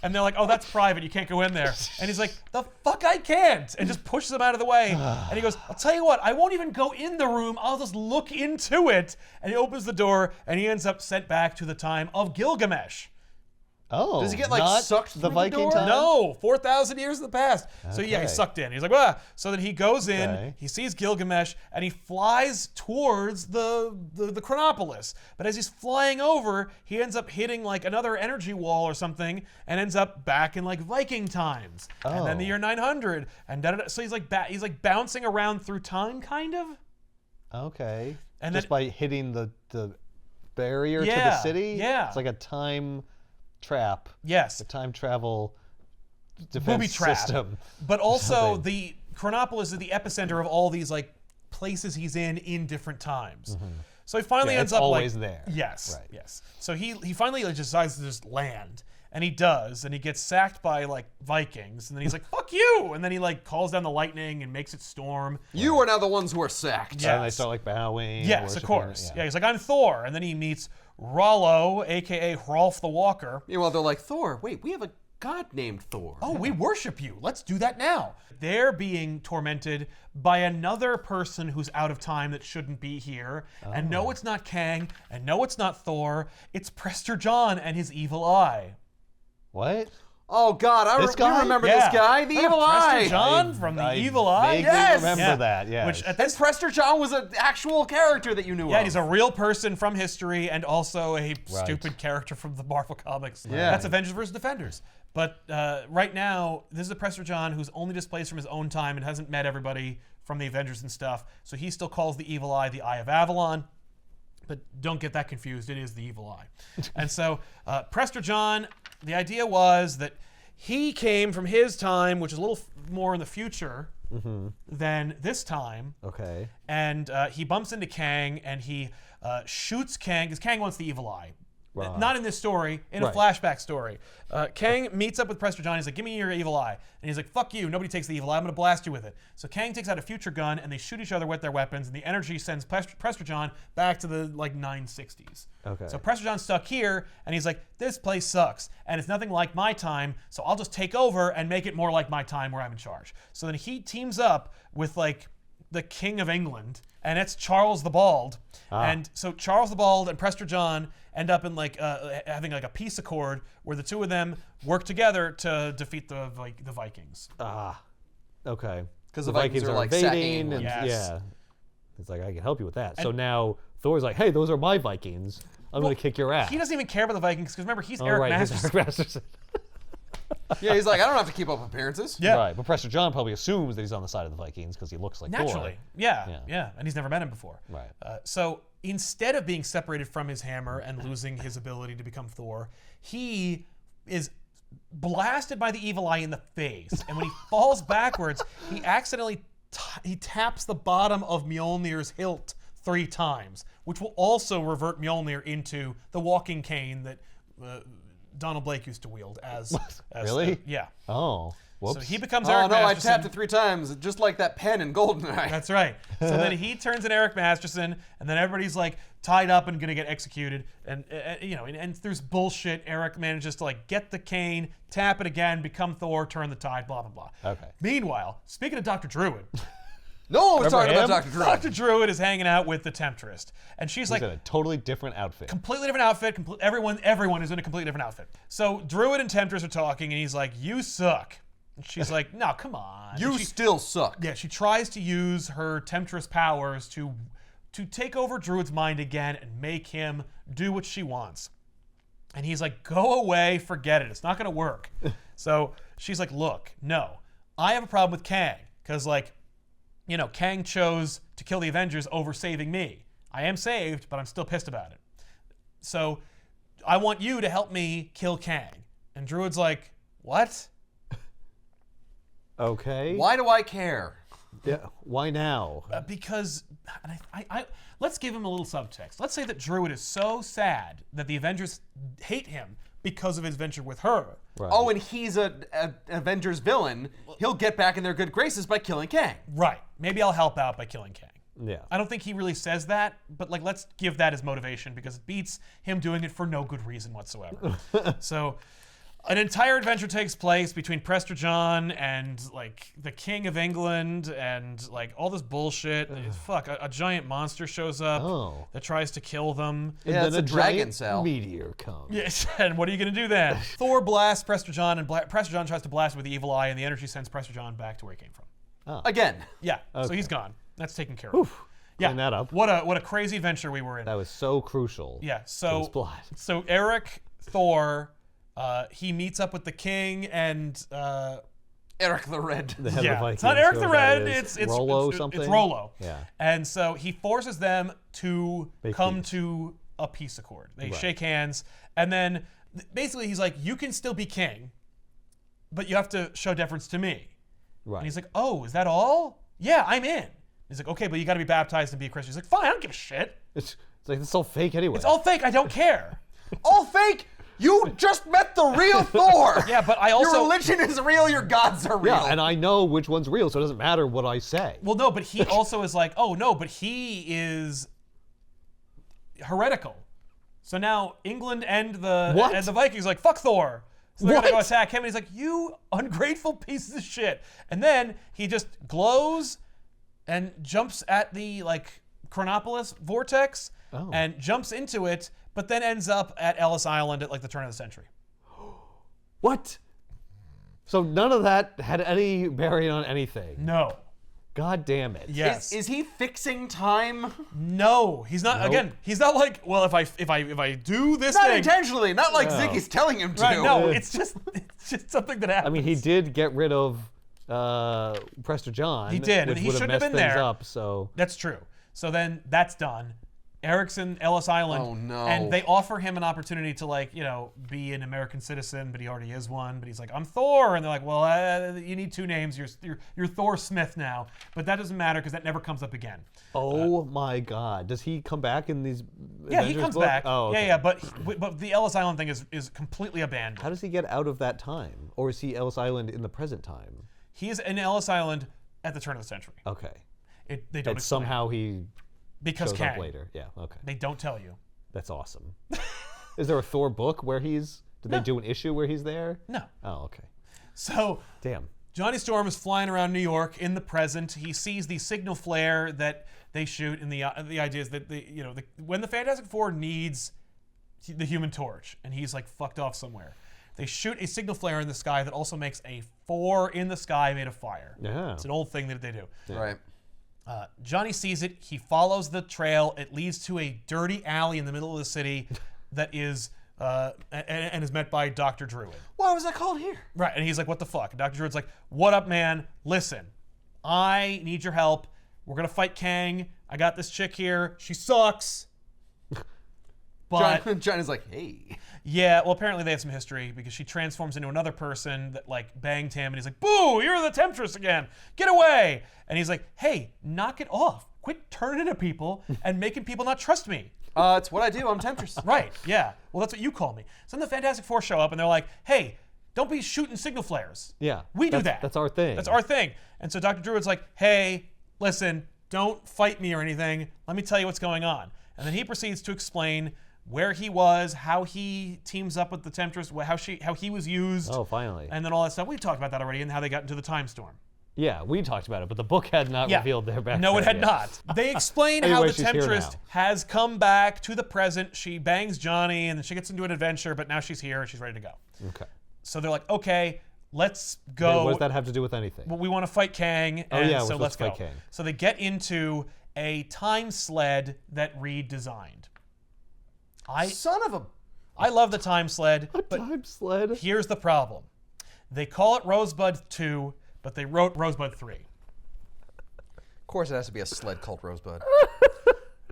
And they're like, "Oh, that's private. You can't go in there." And he's like, "The fuck I can't," and just pushes them out of the way. And he goes, "I'll tell you what, I won't even go in the room. I'll just look into it." And he opens the door, and he ends up sent back to the time of Gilgamesh. Oh. Does he get, like, not sucked the through the Viking door? time? No, 4,000 years in the past. So yeah, he's Okay. sucked in. He's like, "Wah." So then he goes in, Okay. he sees Gilgamesh, and he flies towards the Chronopolis. But as he's flying over, he ends up hitting like another energy wall or something, and ends up back in like Viking times, and then the Oh. year 900, and da-da-da. So he's like bouncing around through time, kind of. Okay. And Just then- by hitting the barrier to Yeah, the city? yeah. It's like a time trap. Yes. A time travel Booby defense trap. system. But also Something. the Chronopolis is the epicenter of all these like places he's in different times. So he finally Yeah, ends it's up always like, there. Yes, Right. yes. So he finally like, decides to just land, and he does, and he gets sacked by like Vikings, and then he's like, "Fuck you!" And then he like calls down the lightning and makes it storm. You are now the ones who are sacked. Yeah. And they start like bowing. Yes, of worshiping, course. Yeah, he's like, "I'm Thor," and then he meets Rollo, aka Hrolf the Walker. Meanwhile, they're like, Thor, wait, we have a god named Thor. Oh, we worship you. Let's do that now. They're being tormented by another person who's out of time that shouldn't be here. And no, it's not Kang. And no, it's not Thor. It's Prester John and his evil eye. What? Oh, God, This guy? we remember Yeah. this guy, the Remember Evil Prester Eye. John from the I Evil Eye? vaguely Yes! remember Yeah. that, yes. Which at And this Prester John was an actual character that you knew Yeah, of. he's a real person from history and also a stupid character from the Marvel Comics. Yeah. That's Avengers vs. Defenders. But right now, this is a Prester John who's only displaced from his own time and hasn't met everybody from the Avengers and stuff. So he still calls the Evil Eye the Eye of Avalon. But don't get that confused. It is the Evil Eye. And so Prester John, the idea was that he came from his time, which is a little more in the future than this time. Okay. And he bumps into Kang, and he shoots Kang, because Kang wants the Evil Eye. Right. Not in this story, in a Right. flashback story. Kang meets up with Prester John. He's like, "Give me your evil eye." And he's like, "Fuck you. Nobody takes the evil eye. I'm going to blast you with it." So Kang takes out a future gun, and they shoot each other with their weapons, and the energy sends Prester John back to the like 960s. Okay. So Prester John's stuck here, and he's like, "This place sucks, and it's nothing like my time, so I'll just take over and make it more like my time where I'm in charge." So then he teams up with like the King of England, and it's Charles the Bald. And so Charles the Bald and Prester John end up in like having like a peace accord where the two of them work together to defeat the Vikings. Okay. 'Cause the Vikings are, like, sacking invading, and England. Yes. yeah. It's like, I can help you with that. So now Thor's like, hey, those are my Vikings. I'm going to kick your ass. He doesn't even care about the Vikings because remember he's Oh, Eric right, he's Masterson. Eric Masterson. Yeah, he's like, I don't have to keep up appearances. Yeah. Right, but Prester John probably assumes that he's on the side of the Vikings because he looks like Naturally, Thor. yeah, and he's never met him before. Right. So instead of being separated from his hammer and losing his ability to become Thor, he is blasted by the evil eye in the face, and when he falls backwards, he accidentally he taps the bottom of Mjolnir's hilt 3 times, which will also revert Mjolnir into the walking cane that Donald Blake used to wield as Really? yeah. Oh, whoops. So he becomes Oh, Eric no, I Masterson. tapped it 3 times, just like that pen in Goldeneye. That's right. So then he turns in Eric Masterson, and then everybody's like tied up and gonna get executed. And you know, and through bullshit, Eric manages to like get the cane, tap it again, become Thor, turn the tide, blah blah blah. Okay. Meanwhile, speaking of Dr. Druid, No one was talking Remember about him? Dr. Druid. Dr. Druid is hanging out with the Temptress, and she's He's like in a totally different outfit. completely different outfit. Everyone is in a completely different outfit. So Druid and Temptress are talking, and he's like, "You suck." And she's like, "No, come on." You And she- still suck. Yeah, she tries to use her Temptress powers to take over Druid's mind again and make him do what she wants. And he's like, "Go away, forget it. It's not going to work." So she's like, "Look, no. I have a problem with Kang because, like, you know, Kang chose to kill the Avengers over saving me. I am saved, but I'm still pissed about it. So I want you to help me kill Kang. And Druid's like, what? Okay. Why do I care? Yeah. Why now? Because let's give him a little subtext. Let's say that Druid is so sad that the Avengers hate him because of his venture with her. Right. Oh, and he's a Avengers villain. He'll get back in their good graces by killing Kang. Right. Maybe I'll help out by killing Kang. Yeah. I don't think he really says that, but like let's give that as motivation because it beats him doing it for no good reason whatsoever. So an entire adventure takes place between Prester John and like the King of England and like all this bullshit. Fuck, a giant monster shows up that tries to kill them. Yeah, it's a dragon giant cell. meteor comes. Yes, and what are you gonna do then? Thor blasts Prester John, and Prester John tries to blast with the evil eye, and the energy sends Prester John back to where he came from. Again. Yeah, so he's gone. That's taken care of. Yeah, Clean that up. What a crazy adventure we were in. That was so crucial. Yeah, to so his plot. so Eric, Thor, he meets up with the king and Eric the Red. The head of the Vikings. it's not Eric the whoever Red. that is. It's Rollo it's, something. It's Rollo. Yeah. And so he forces them to Make come peace. to a peace accord. They Right. shake hands, and then basically he's like, "You can still be king, but you have to show deference to me." Right. And he's like, "Oh, is that all? Yeah, I'm in." He's like, "Okay, but you got to be baptized and be a Christian." He's like, "Fine, I don't give a shit. It's like it's all fake anyway. It's all fake. I don't care." All fake? You just met the real Thor. Yeah, but I also Your religion is real, your gods are real. Yeah, and I know which one's real, so it doesn't matter what I say. Well, no, but he also is like, oh no, but he is heretical. So now England and the Vikings are like, fuck Thor. So they're gonna go What? attack him, and he's like, you ungrateful pieces of shit. And then he just glows and jumps at the like Chronopolis vortex and jumps into it, but then ends up at Ellis Island at like the turn of the century. What? So none of that had any bearing on anything. No. God damn it. Yes. Is he fixing time? No, he's not. Nope. Again, he's not like, well, if I do this Not thing, intentionally, not like Ziggy's telling him to. right? No, it's just something that I happens. mean, he did get rid of Prester John. He did, and which he would have shouldn't have messed been things there. up. So That's true. So then that's done. Erickson, Ellis Island. Oh, no. And they offer him an opportunity to like, be an American citizen, but he already is one. But he's like, I'm Thor, and they're like, well, you need two names. You're Thor Smith now, but that doesn't matter because that never comes up again. oh my God, does he come back in these? Yeah, he Avengers comes book? back. Oh, okay. Yeah, but the Ellis Island thing is completely abandoned. How does he get out of that time, or is he Ellis Island in the present time? He is in Ellis Island at the turn of the century. Okay. They don't And explain. somehow he Because shows Kang. up later. Yeah. Okay. They don't tell you. That's awesome. Is there a Thor book where he's? Did No. they do an issue where he's there? No. Oh, okay. So Damn. Johnny Storm is flying around New York in the present. He sees the signal flare that they shoot, and the idea is that when the Fantastic Four needs the Human Torch, and he's like fucked off somewhere, they shoot a signal flare in the sky that also makes a 4 in the sky made of fire. Yeah. It's an old thing that they do. Right. Johnny sees it. He follows the trail. It leads to a dirty alley in the middle of the city that is and is met by Dr. Druid. Why was I called here? Right, and he's like, what the fuck? And Dr. Druid's like, what up, man? Listen, I need your help. We're going to fight Kang. I got this chick here. She sucks. But, John is like, hey. yeah, well, apparently they have some history because she transforms into another person that, like, banged him. And he's like, boo, you're the Temptress again. Get away. And he's like, hey, knock it off. Quit turning into people and making people not trust me. It's what I do. I'm Temptress. Right, yeah. Well, that's what you call me. So then the Fantastic Four show up and they're like, hey, don't be shooting signal flares. Yeah. We do that. That's our thing. That's our thing. And so Dr. Druid's like, hey, listen, don't fight me or anything. Let me tell you what's going on. And then he proceeds to explain where he was, how he teams up with the Temptress, how he was used. Oh, finally. And then all that stuff. We've talked about that already and how they got into the time storm. Yeah, we talked about it, but the book had not revealed their background. No, it had yet. not. They explain how Anyway, the she's here Temptress now. has come back to the present. She bangs Johnny, and then she gets into an adventure, but now she's here and she's ready to go. Okay. So they're like, okay, let's go. What does that have to do with anything? Well, we want to fight Kang, and yeah, we're so supposed let's to go. fight Kang. So they get into a time sled that Reed designed. Son of a... I love the time sled, but Time sled. here's the problem. They call it Rosebud 2, but they wrote Rosebud 3. Of course it has to be a sled called Rosebud.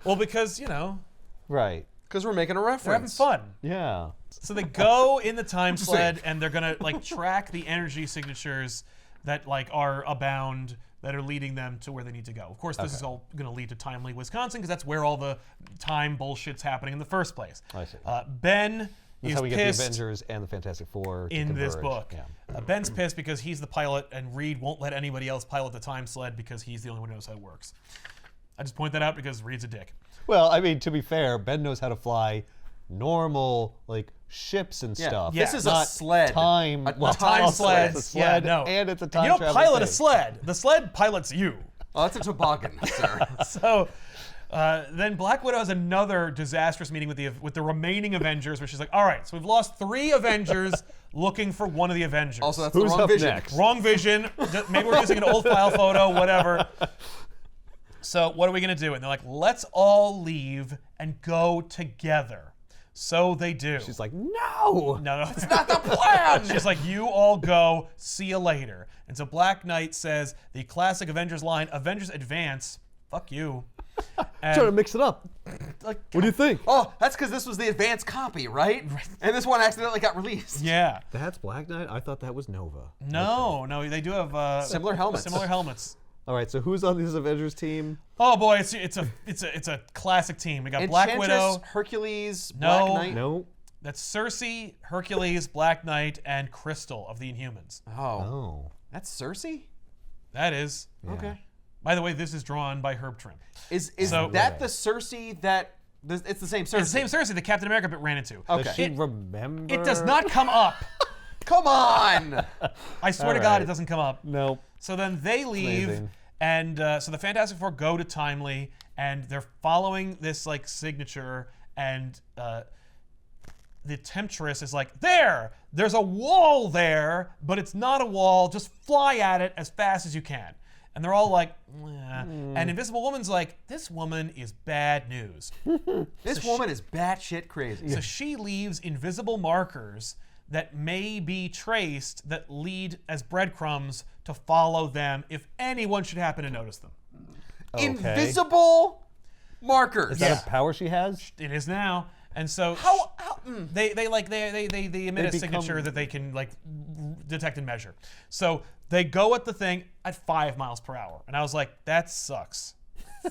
Well, because, you know, Right. Because we're making a reference. they're having fun. Yeah. So they go in the time sled and they're gonna like track the energy signatures that like are abound that are leading them to where they need to go. Of course, this is all gonna lead to Timely, Wisconsin, because that's where all the time bullshit's happening in the first place. I see. Ben That's is how we get the pissed Avengers and the Fantastic Four to in this converge. book. Yeah. Ben's pissed because he's the pilot and Reed won't let anybody else pilot the time sled because he's the only one who knows how it works. I just point that out because Reed's a dick. Well, I mean, to be fair, Ben knows how to fly normal like ships and stuff. Yeah. This is not a sled. Time. A Time time sled. It's a sled, Yeah, no. and it's a You time don't travel pilot a thing. sled. The sled pilots you. Oh, that's a toboggan, sir. So then Black Widow has another disastrous meeting with the remaining Avengers, where she's like, all right, so we've lost 3 Avengers looking for one of the Avengers. Also, that's Who's the wrong up vision. next? Wrong vision. Maybe we're using an old file photo, whatever. So what are we going to do? And they're like, let's all leave and go together. So they do. She's like, no. no, It's not the plan! She's like, you all go, see you later. And so Black Knight says the classic Avengers line, Avengers advance, fuck you. And Trying to mix it up. like, What do you think? Oh, that's because this was the advanced copy, right? And this one accidentally got released. yeah. That's Black Knight? I thought that was Nova. No, they do have Similar helmets. Similar helmets. All right, so who's on this Avengers team? Oh boy, it's a classic team. We got Black Enchantress, Widow. Hercules, No. Black Knight. No. That's Cersei, Hercules, Black Knight, and Crystal of the Inhumans. Oh, Oh. that's Cersei? That is. Okay. By the way, this is drawn by Herb Trim. Is So- that the Cersei that... It's the same Cersei. It's the same Cersei that Captain America ran into. Okay. Does she remember? It does not come up. Come on! I swear to All God, right. it doesn't come up. No. So then they leave, Amazing. and so the Fantastic Four go to Timely, and they're following this like signature, and the Temptress is like, there's a wall there, but it's not a wall. Just fly at it as fast as you can. And they're all like, and Invisible Woman's like, this woman is bad news. This woman is batshit crazy. So she leaves invisible markers that may be traced that lead as breadcrumbs to follow them if anyone should happen to notice them. Okay. Invisible markers. Is that a power she has? It is now. And so they emit They a become- signature that they can like detect and measure. So they go at the thing at 5 miles per hour. And I was like, that sucks.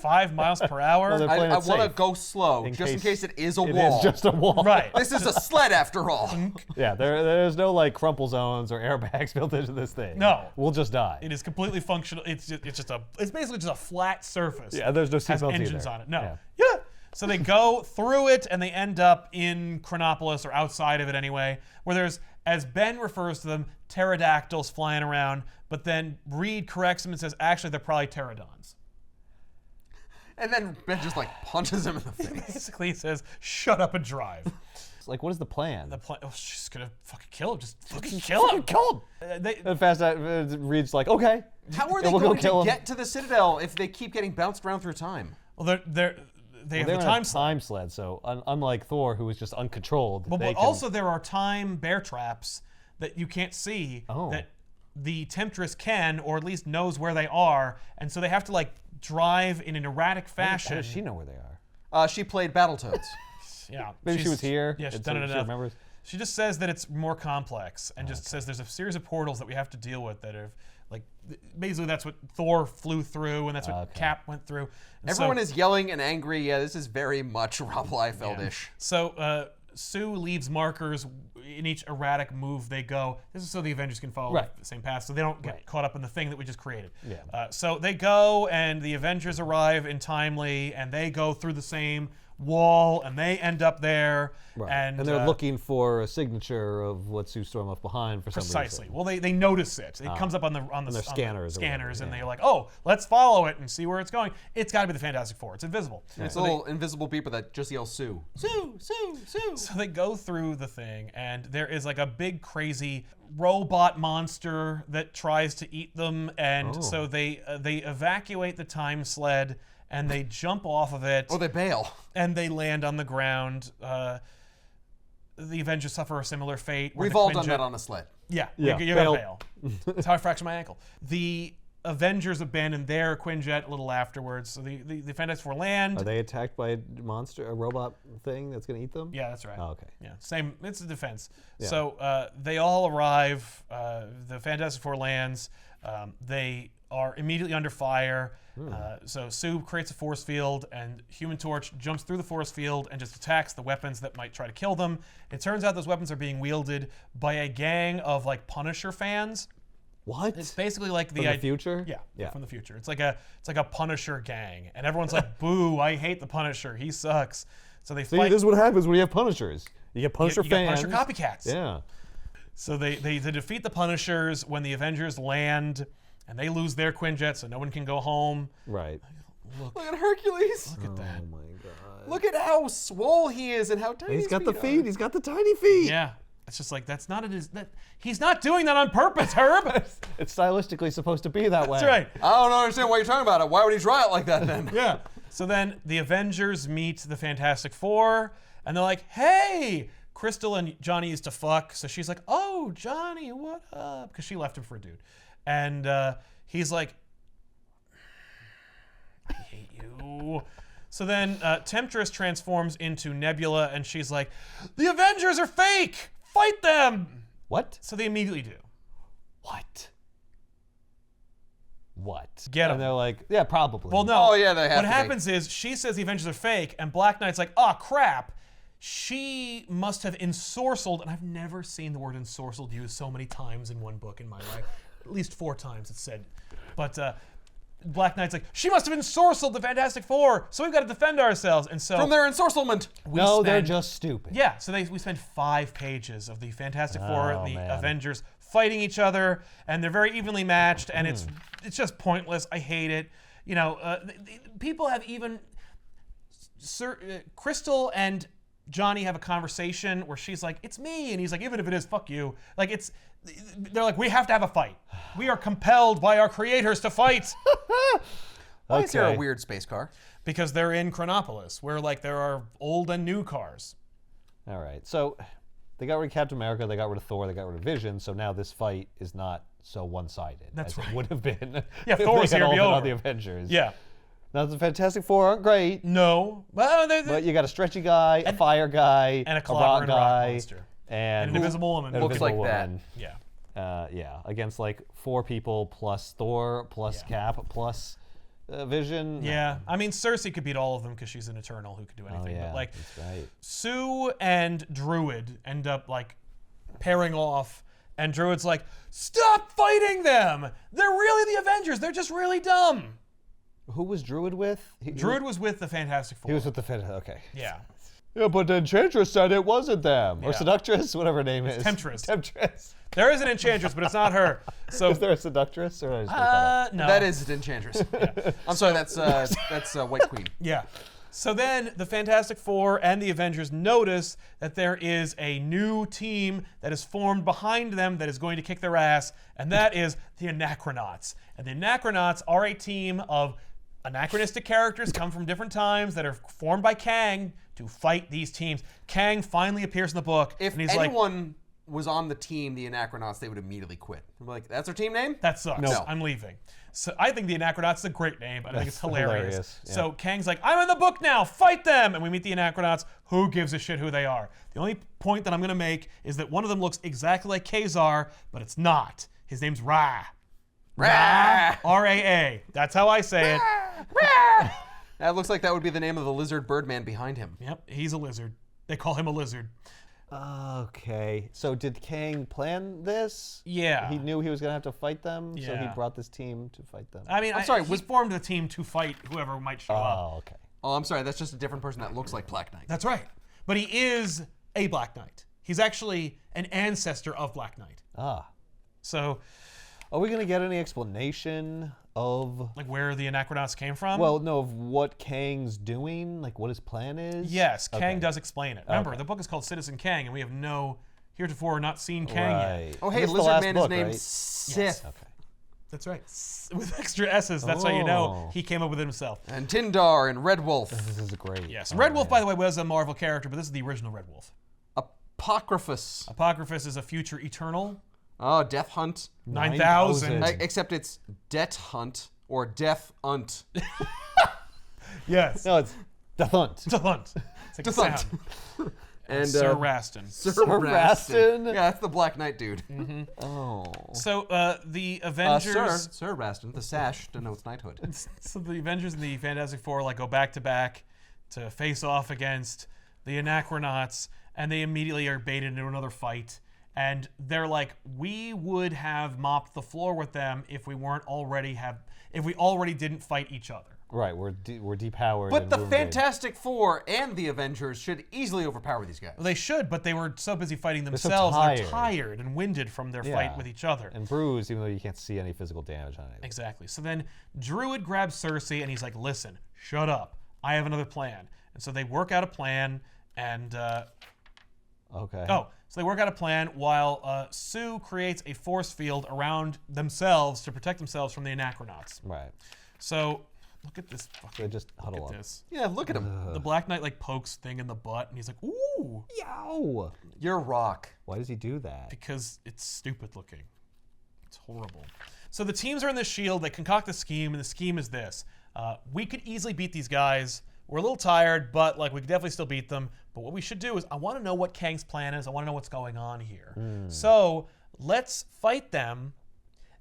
5 miles per hour? Well, they're I playing it want to safe. go slow, just in case it is a wall. It is just a wall. Right. This is a sled after all. Yeah, there's no like crumple zones or airbags built into this thing. No. We'll just die. It is completely functional. It's basically just a flat surface. Yeah, there's no has seatbelts engines either. on it. No. Yeah. Yeah. So they go through it and they end up in Chronopolis, or outside of it anyway, where there's, as Ben refers to them, pterodactyls flying around, but then Reed corrects him and says, actually, they're probably pterodons. And then Ben just like punches him in the face. Basically, he says, shut up and drive. It's like, what is the plan? She's gonna fucking kill him. Just fucking kill him. Kill him. And Reed's like, okay. How are Yeah, they we'll go going kill to him. get to the Citadel if they keep getting bounced around through time? Well, they have They're the in time a slot. time sled, so unlike Thor, who is just uncontrolled. But they can- also there are time bear traps that you can't see Oh. that the Temptress can, or at least knows where they are, and so they have to like drive in an erratic How fashion. does she know where they are? She played Battletoads. Yeah, Maybe she was here. Yeah, she's and done so it she enough. remembers. She just says that it's more complex, and just says there's a series of portals that we have to deal with that are like basically that's what Thor flew through, and that's what Okay. Cap went through. And Everyone so, is yelling and angry. Yeah, this is very much Rob Liefeld-ish. So Sue leaves markers in each erratic move they go. This is so the Avengers can follow Right. the same path, so they don't get caught up in the thing that we just created. Yeah. So they go, and the Avengers arrive in Timely, and they go through the same wall, and they end up there. Right. And they're looking for a signature of what Sue Storm left behind for some precisely. reason. Well, they notice it. It comes up on the their scanners or whatever, scanners, and yeah. they're like, oh, let's follow it and see where it's going. It's got to be the Fantastic Four. It's invisible. It's a little invisible beeper that just yells Sue. Sue, Sue, Sue. So they go through the thing, and there is like a big, crazy robot monster that tries to eat them, and so they evacuate the time sled, and they jump off of it, Oh, they bail. and they land on the ground. The Avengers suffer a similar fate. where We've the all Quinjet- done that on a sled. Yeah, Yeah, you're gonna bail. bail. That's how I fractured my ankle. The Avengers abandon their Quinjet a little afterwards. So the Fantastic Four land. Are they attacked by a monster, a robot thing that's going to eat them? Yeah, that's right. Oh, okay. Yeah, same. It's a defense. Yeah. So they all arrive. The Fantastic Four lands. They are immediately under fire. So Sue creates a force field, and Human Torch jumps through the force field and just attacks the weapons that might try to kill them. It turns out those weapons are being wielded by a gang of like Punisher fans. What? It's basically like From the future? Yeah, from the future. It's like a Punisher gang, and everyone's like, "Boo! I hate the Punisher. He sucks." So they See, fight. this is what happens when you have Punishers. You get Punisher you got fans. Punisher copycats. Yeah. So they defeat the Punishers when the Avengers land, and they lose their Quinjet, so no one can go home. Right. Look at Hercules. Look at that. Oh my god. Look at how swole he is and how tiny He's got his the feet. are. He's got the tiny feet. Yeah. It's just like, that's not he's not doing that on purpose, Herb. It's stylistically supposed to be that way. That's right. I don't understand why you're talking about it. Why would he try it like that then? Yeah. So then the Avengers meet the Fantastic Four, and they're like, "Hey, Crystal and Johnny used to fuck." So she's like, "Oh, Johnny, what up?" Because she left him for a dude. And he's like, "I hate you." So then Temptress transforms into Nebula, and she's like, "The Avengers are fake! Fight them!" What? So they immediately do. What? Get 'em. And they're like, yeah, probably. Well, no. Oh, yeah, they have What to be. happens is she says the Avengers are fake, and Black Knight's like, "Oh, crap." She must have ensorcelled, and I've never seen the word ensorcelled used so many times in one book in my life. At least 4 times it's said. But Black Knight's like, "She must have ensorcelled the Fantastic Four, so we've got to defend ourselves." And so From their ensorcelment. no, they're spend- just stupid. Yeah, so we spend 5 pages of the Fantastic Four Oh, and the man. Avengers fighting each other, and they're very evenly matched, and it's just pointless. I hate it. You know, people have even Crystal and Johnny have a conversation where she's like, "It's me," and he's like, "Even if it is, fuck you." Like they're like, "We have to have a fight. We are compelled by our creators to fight." Why is there a Okay. weird space car? Because they're in Chronopolis, where like there are old and new cars. All right. So they got rid of Captain America, they got rid of Thor, they got rid of Vision, so now this fight is not so one-sided That's as right. it would have been Yeah, if Thor's they had here to all be been on over. the Avengers. Yeah. Now the Fantastic Four aren't great, No. Well, but you got a stretchy guy, a fire guy, and a rock clobbering rock guy, monster. and An invisible woman. an Looks invisible like that. woman. Yeah. Yeah, against like 4 people plus Thor plus Yeah. Cap plus Vision. Yeah. I mean, Cersei could beat all of them because she's an Eternal who could do Oh anything. yeah, But like, that's right. Sue and Druid end up like pairing off, and Druid's like, "Stop fighting them! They're really the Avengers. They're just really dumb." Who was Druid with? Druid was with the Fantastic Four. He was with the Okay. Yeah. Yeah, but Enchantress said it wasn't them. Or Yeah. Seductress, whatever her name is. Temptress. Temptress. There is an Enchantress, but it's not her. So Is there a Seductress? Or did I just make that up? no. That is Enchantress. I'm sorry, that's White Queen. Yeah. So then the Fantastic Four and the Avengers notice that there is a new team that is formed behind them that is going to kick their ass, and that is the Anachronauts. And the Anachronauts are a team of anachronistic characters come from different times that are formed by Kang to fight these teams. Kang finally appears in the book, If and he's like, anyone was on the team, the Anachronauts, they would immediately quit. I'm like, that's their team name? "That sucks. No. I'm leaving." So I think the Anachronauts is a great name, and I think it's That's hilarious. hilarious, yeah. So Kang's like, "I'm in the book now, fight them!" And we meet the Anachronauts. Who gives a shit who they are? The only point that I'm going to make is that one of them looks exactly like Kazar, but it's not. His name's Ra. Rah! R-A-A. That's how I say it. That looks like that would be the name of the lizard birdman behind him. Yep, he's a lizard. They call him a lizard. Okay. So did Kang plan this? Yeah. He knew he was going to have to fight them, so he Yeah. brought this team to fight them. I mean, I'm sorry, he was- formed the team to fight whoever might show up. Oh, okay. Oh, I'm sorry, that's just a different person that looks like Black Knight. That's right. But he is a Black Knight. He's actually an ancestor of Black Knight. Ah. So, Are we going to get any explanation of, like, where the Anachronauts came from? well, no, of what Kang's doing? Like, what his plan is? yes, Kang Okay. does explain it. Remember, Okay. the book is called Citizen Kang, and we have heretofore not seen Kang yet. Right. Oh, hey, This is the Lizard last Man book, is named right? Sith. Okay. That's right. With extra S's. That's how you know Oh. he came up with it himself. And Tindar and Red Wolf. This is great. Yes. Oh, Red Wolf, man. by the way, was a Marvel character, but this is the original Red Wolf. Apocryphus. Apocryphus is a future Eternal. Oh, Death Hunt. 9,000. Except it's Det Hunt or Death Unt. Yes. No, it's the hunt. It's a hunt. It's like a Defunt. sound. And Sir Rastin. Sir Rastin? Yeah, that's the Black Knight dude. Oh. So the Avengers. Sir Rastin. The sash denotes knighthood. So the Avengers and the Fantastic Four like go back to back to face off against the Anachronauts, and they immediately are baited into another fight. And they're like, we would have mopped the floor with them if we already didn't fight each other. Right, we're depowered. But and the wounded. Fantastic Four and the Avengers should easily overpower these guys. Well, they should, but they were so busy fighting so themselves. They're tired. tired and winded from their fight Yeah. with each other. And bruised, even though you can't see any physical damage on it. Exactly. So then Druid grabs Cersei and he's like, listen, shut up. I have another plan. And so they work out a plan and... Okay. So they work out a plan while Sue creates a force field around themselves to protect themselves from the Anachronauts. Right. So look at this fucking... They just huddle Look up. at this. Yeah, look at him. The Black Knight like pokes Thing in the butt and he's like, ooh, Yow! You're rock. Why does he do that? because it's stupid looking. It's horrible. So the teams are in this shield. They concoct a scheme, and the scheme is this. We could easily beat these guys. We're a little tired, but like we could definitely still beat them. But what we should do is I want to know what Kang's plan is. I want to know what's going on here. So let's fight them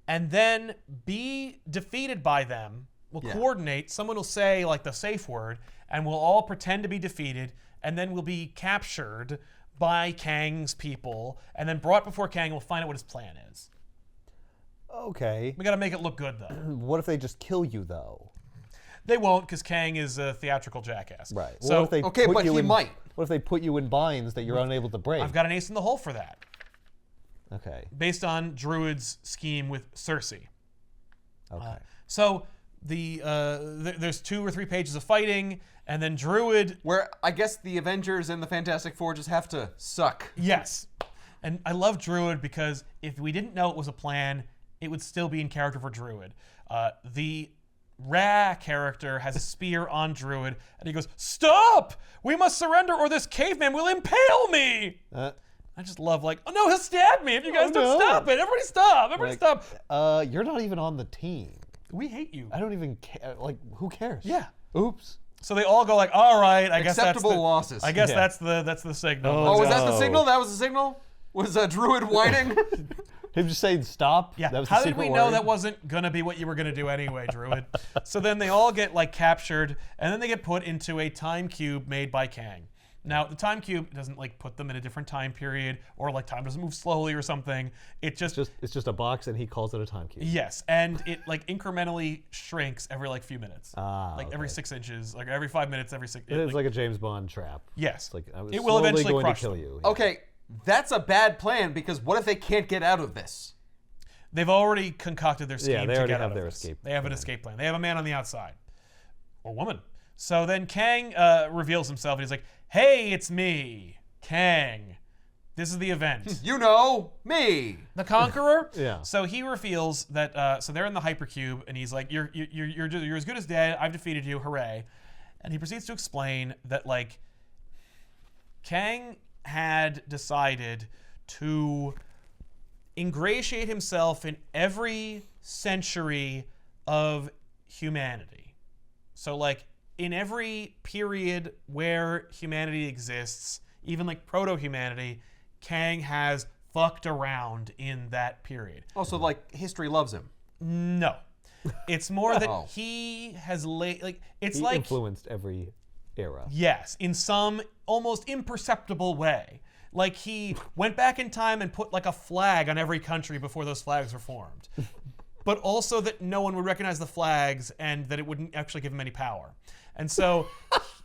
and then be defeated by them. We'll coordinate. Someone will say like the safe word, and we'll all pretend to be defeated, and then we'll be captured by Kang's people, and then brought before Kang, and we'll find out what his plan is. Okay. We got to make it look good, though. What if they just kill you, though? They won't, because Kang is a theatrical jackass. Right. So what if they Okay, put but you he in, might. What if they put you in binds that you're unable to break? I've got an ace in the hole for that, Okay. based on Druid's scheme with Cersei. Okay. So there's 2 or 3 pages of fighting, and then Druid... Where I guess the Avengers and the Fantastic Four just have to suck. Yes. And I love Druid because if we didn't know it was a plan, it would still be in character for Druid. The Ra character has a spear on Druid, and he goes, "Stop! We must surrender or this caveman will impale me!" I just love like, "Oh no, he'll stab me if you guys don't stop it! Everybody stop! Everybody stop!" You're not even on the team. We hate you. I don't even care. Like, who cares? Yeah. Oops. So they all go like, "All right, I guess that's Acceptable the losses. I guess Yeah. that's the signal." Oh, was that the No. signal? That was the signal? Was Druid whining? Him just saying stop. Yeah. That was How the did secret we know word? that wasn't gonna be what you were gonna do anyway, Druid? So then they all get like captured, and then they get put into a time cube made by Kang. Now the time cube doesn't like put them in a different time period, or like time doesn't move slowly or something. It just It's just a box, and he calls it a time cube. yes, and it like incrementally shrinks every like few minutes, Ah, like every okay. 6 inches, like every 5 minutes, every 6. It is like a James Bond trap. yes, It's like I was it will slowly eventually going crush to kill them. you. Okay, that's a bad plan because what if they can't get out of this? They've already concocted their scheme Yeah, they to already get have out of their this. escape They have an plan. escape plan. They have a man on the outside. Or woman. So then Kang reveals himself and he's like, "Hey, it's me, Kang. This is the event." You know, me. The Conqueror? Yeah. So he reveals that, so they're in the hypercube and he's like, you're as good as dead. I've defeated you. Hooray. And he proceeds to explain that, like, Kang had decided to ingratiate himself in every century of humanity. So, like, in every period where humanity exists, even like proto-humanity, Kang has fucked around in that period. Also, like, history loves him. No. It's more Oh. that he has like it's He like influenced every era. yes, in some almost imperceptible way. Like he went back in time and put like a flag on every country before those flags were formed. But also that no one would recognize the flags and that it wouldn't actually give him any power. And so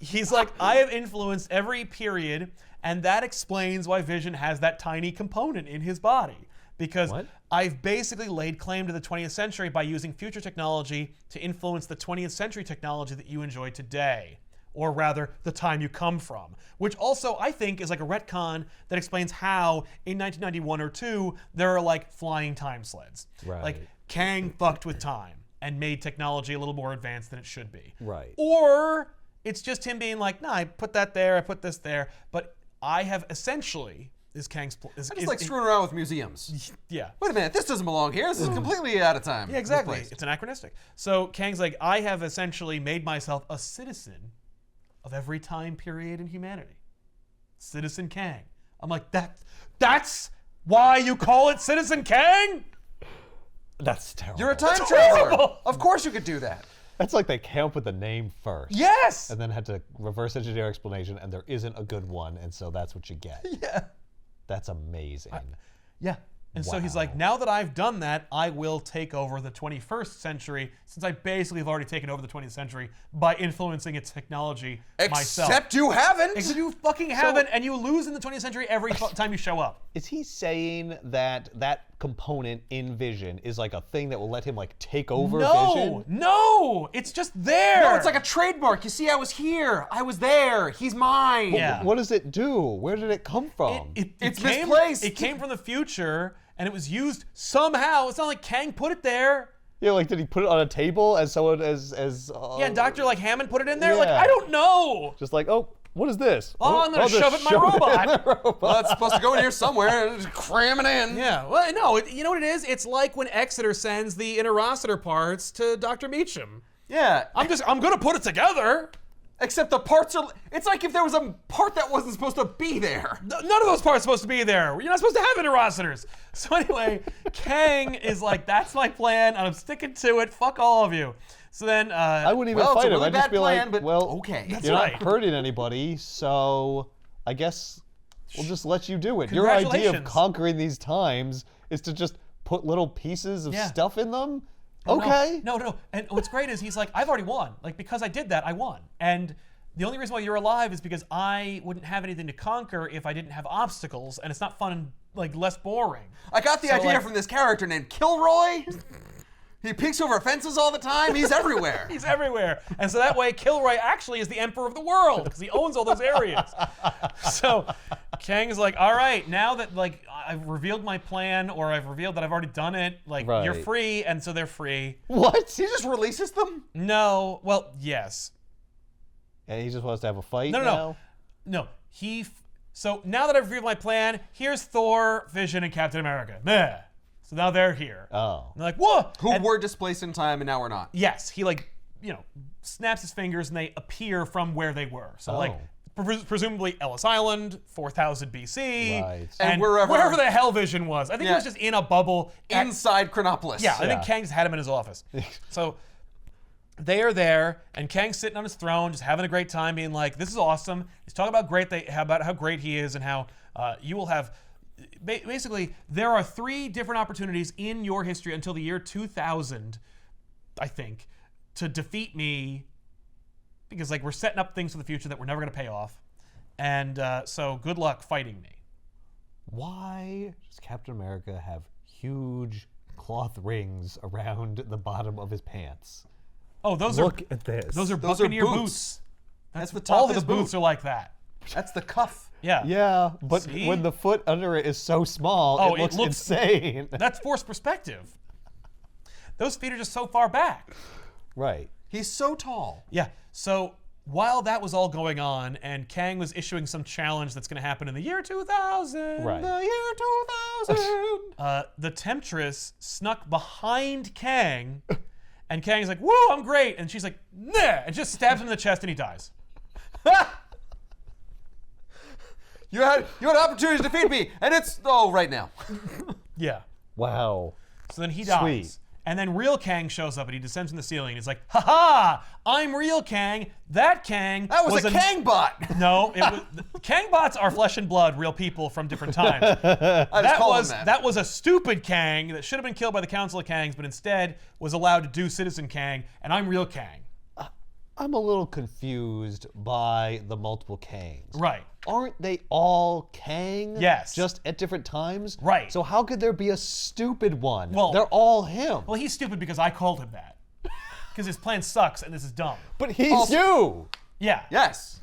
he's like, I have influenced every period, and that explains why Vision has that tiny component in his body. Because What? I've basically laid claim to the 20th century by using future technology to influence the 20th century technology that you enjoy today. Or rather, the time you come from. Which also, I think, is like a retcon that explains how, in 1991 or 2, there are like flying time sleds. Right. Like, Kang fucked with time and made technology a little more advanced than it should be. Right. Or it's just him being like, nah, I put that there, I put this there, but I have essentially, is Kang's. I just like screwing around with museums. Yeah. Wait a minute, this doesn't belong here. This is completely out of time. Yeah, exactly. Misplaced. It's anachronistic. So Kang's like, I have essentially made myself a citizen of every time period in humanity. Citizen Kang. I'm like, that's why you call it Citizen Kang? That's terrible. You're a time traveler. horrible. Of course you could do that. That's like they came up with the name first. Yes. And then had to reverse engineer explanation, and there isn't a good one, and so that's what you get. Yeah. That's amazing. Yeah. And so he's Wow. like, now that I've done that, I will take over the 21st century, since I basically have already taken over the 20th century by influencing its technology myself. Except you haven't. Except you fucking haven't, and you lose in the 20th century every time you show up. Is he saying that that component in Vision is like a thing that will let him like take over Vision? No, it's just there. No, it's like a trademark. You see, I was here. I was there. He's mine. Yeah. What does it do? Where did it come from? It's misplaced. It came from the future, and it was used somehow. It's not like Kang put it there. Yeah, like did he put it on a table as someone as Yeah, Dr. like Hammond put it in there. Like, Yeah. I don't know. just like, oh, what is this? Oh, I'm gonna I'll just shove it in my robot. Well, it's supposed to go in here somewhere and just cram it in. Yeah, well, no, you know what it is? It's like when Exeter sends the interocitor parts to Dr. Meacham. Yeah. I'm gonna put it together. Except the parts are. It's like if there was a part that wasn't supposed to be there. None of those parts are supposed to be there. You're not supposed to have interocitors. So anyway, Kang is like, that's my plan, and I'm sticking to it. Fuck all of you. So then, I wouldn't even Well, it's a fight him. really I'd just bad be plan, like, but well, okay. That's you're right. not hurting anybody, so I guess we'll just let you do it. Your idea of Congratulations. conquering these times is to just put little pieces of Yeah. stuff in them? No, Okay. No. And what's great is he's like, I've already won. Like, because I did that, I won. And the only reason why you're alive is because I wouldn't have anything to conquer if I didn't have obstacles, and it's not fun and like less boring. I got the So, idea like- from this character named Kilroy. He peeks over fences all the time. He's everywhere. He's everywhere. And so that way, Kilroy actually is the emperor of the world because he owns all those areas. So Kang is like, all right, now that like I've revealed my plan, or I've revealed that I've already done it, like you're Right. free, and so they're free. What? He just releases them. No, well, yes. And he just wants to have a fight No. now? No, so now that I've revealed my plan, here's Thor, Vision, and Captain America. Meh. So now they're here. Oh. And they're like, whoa! Who And- were displaced in time and now we're not. Yes, he like, snaps his fingers and they appear from where they were. So like, presumably Ellis Island, 4000 BC, Right. And and wherever- wherever the hell Vision was. I think he Yeah. was just in a bubble. Inside Chronopolis. Yeah, I think Yeah. Kang just had him in his office. So they are there, and Kang's sitting on his throne, just having a great time, being like, "This is awesome." He's talking about how great he is, and how you will have. Basically, there are 3 different opportunities in your history until the year 2000, I think, to defeat me, because like we're setting up things for the future that we're never going to pay off, and so good luck fighting me. Why does Captain America have huge cloth rings around the bottom of his pants? Oh, those Look are at this. those are Those are Buccaneer boots. boots. That's the top All of his the boot. boots are like that. That's the cuff. Yeah. Yeah, but See? when the foot under it is so small, Oh, it it looks looks- insane. That's forced perspective. Those feet are just so far back. Right. He's so tall. Yeah. So while that was all going on, and Kang was issuing some challenge that's going to happen in the year 2000, Right. The year 2000. the Temptress snuck behind Kang, and Kang's like, "Woo, I'm great," and she's like, "Nah," and just stabs him in the chest, and he dies. You had opportunity to defeat me, and it's right now. Yeah. Wow. So then he dies. Sweet. And then real Kang shows up and he descends from the ceiling. He's like, "Ha ha! I'm real Kang. That Kang That was a Kang bot. No, it was Kang bots are flesh and blood, real people from different times. I just call him that. That was a stupid Kang that should have been killed by the Council of Kangs, but instead was allowed to do Citizen Kang, and I'm real Kang. I'm a little confused by the multiple Kangs. Right. Aren't they all Kang? Yes. Just at different times? Right. So how could there be a stupid one? Well- they're all him. Well, he's stupid because I called him that. Because his plan sucks and this is dumb. But he's Also- you. Yeah. Yes.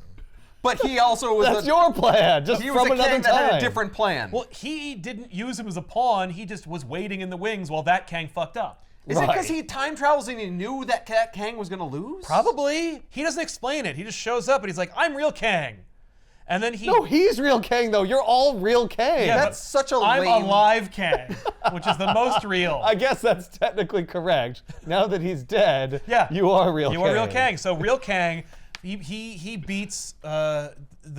But he also was That's your plan, just he was from a another Kang time. that had a different plan. Well, he didn't use him as a pawn. He just was waiting in the wings while that Kang fucked up. Is it because Right. he time travels and he knew that Kang was going to lose? Probably. He doesn't explain it. He just shows up and he's like, "I'm real Kang." And then he... No, he's real Kang, though. You're all real Kang. Yeah, That's such a I'm lame... alive Kang, which is the most real. I guess that's technically correct. Now that he's dead, Yeah. you are real Kang. You are real Kang. So real Kang, he beats the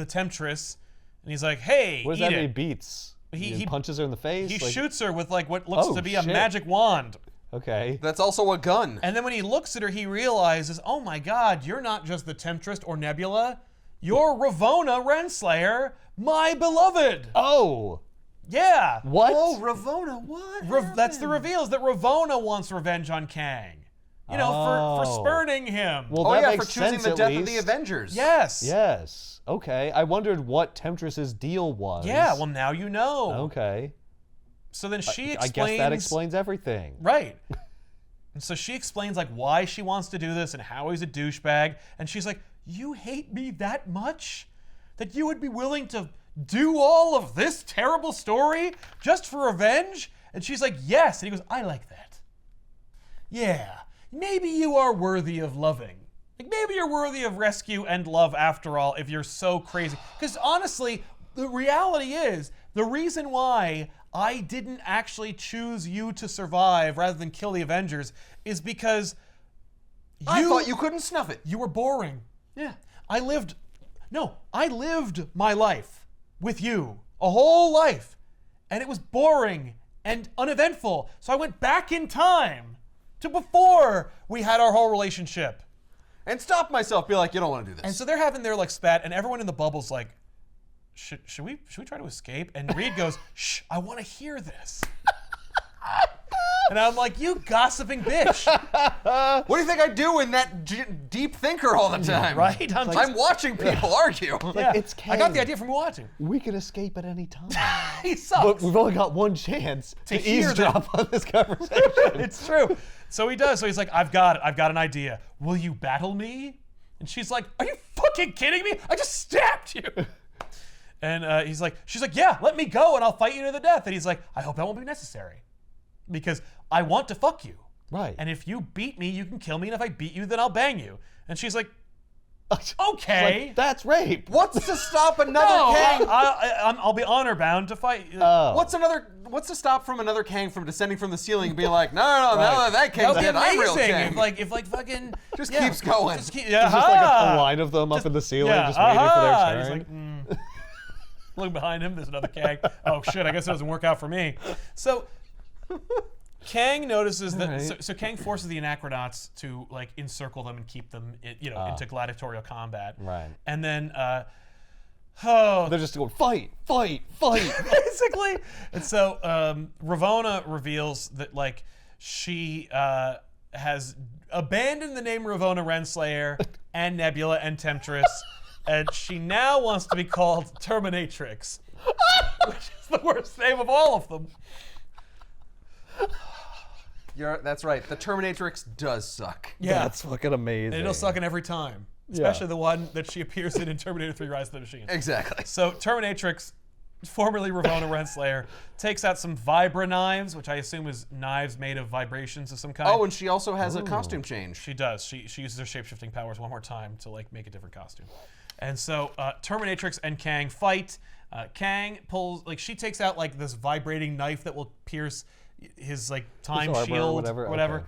Temptress, and he's like, hey, What does eat that it. mean, beats? He punches her in the face? He Like- shoots her with like what looks Oh, to be a shit. magic wand. Okay. That's also a gun. And then when he looks at her, he realizes, oh my god, you're not just the Temptress or Nebula. You're Ravonna Renslayer, my beloved. Oh! Yeah. What? Oh, Ravonna, what? That's the reveal, is that Ravonna wants revenge on Kang. You know, for Oh. spurning him. Well, Oh that yeah, makes for choosing sense, the at death of the least. Avengers. Yes. Yes. Okay. I wondered what Temptress's deal was. Yeah, well, now you know. Okay. So then she I explains... guess that explains everything. Right. And so she explains like why she wants to do this and how he's a douchebag. And she's like, you hate me that much? That you would be willing to do all of this terrible story just for revenge? And she's like, yes. And he goes, I like that. Yeah, maybe you are worthy of loving. Like maybe you're worthy of rescue and love after all if you're so crazy. Because honestly, the reality is, the reason why I didn't actually choose you to survive rather than kill the Avengers is because I thought you couldn't snuff it. you were boring. Yeah. I lived my life with you, a whole life, and it was boring and uneventful. So I went back in time to before we had our whole relationship. And stop myself, be like, you don't want to do this. And so they're having their like spat, and everyone in the bubble's like, should we try to escape? And Reed goes, shh, I want to hear this. And I'm like, you gossiping bitch. What do you think I do in that deep thinker all the time? Right? I'm watching people argue. Yeah, it's I got the Kang. idea from watching. We could escape at any time. He sucks. But we've only got one chance to hear eavesdrop on this conversation. It's true. So he does. So he's like, I've got it. I've got an idea. Will you battle me? And she's like, are you fucking kidding me? I just stabbed you. And she's like, yeah, let me go and I'll fight you to the death. And he's like, I hope that won't be necessary. Because I want to fuck you. Right. And if you beat me, you can kill me. And if I beat you, then I'll bang you. And she's like, It's okay. like, that's rape. What's to stop another No, Kang? I'll be honor bound to fight. Oh. What's to stop from another Kang from descending from the ceiling and being like, no, now that That Kang's would be dead, I'm real amazing Kang. if fucking Just keeps going. Just It's just like a line of them up in the ceiling, just waiting for aha. their He's turn. like, look behind him. There's another Kang. Oh shit! I guess it doesn't work out for me. So Kang notices that. Alright. So Kang forces the Anachronauts to like encircle them and keep them, into gladiatorial combat. Right. And then, They're just going, fight, fight, fight. basically. And so Ravonna reveals that like she has abandoned the name Ravonna Renslayer and Nebula and Temptress, and she now wants to be called Terminatrix, which is the worst name of all of them. That's right. The Terminatrix does suck. Yeah, That's fucking amazing. and it'll suck in every time, especially the one that she appears in Terminator 3: Rise of the Machines. Exactly. So Terminatrix, formerly Ravonna Renslayer, takes out some Vibra knives, which I assume is knives made of vibrations of some kind. Oh, and she also has a costume change. She does. She uses her shapeshifting powers one more time to like make a different costume. And so Terminatrix and Kang fight. Kang pulls she takes out like this vibrating knife that will pierce his like time armor or shield whatever,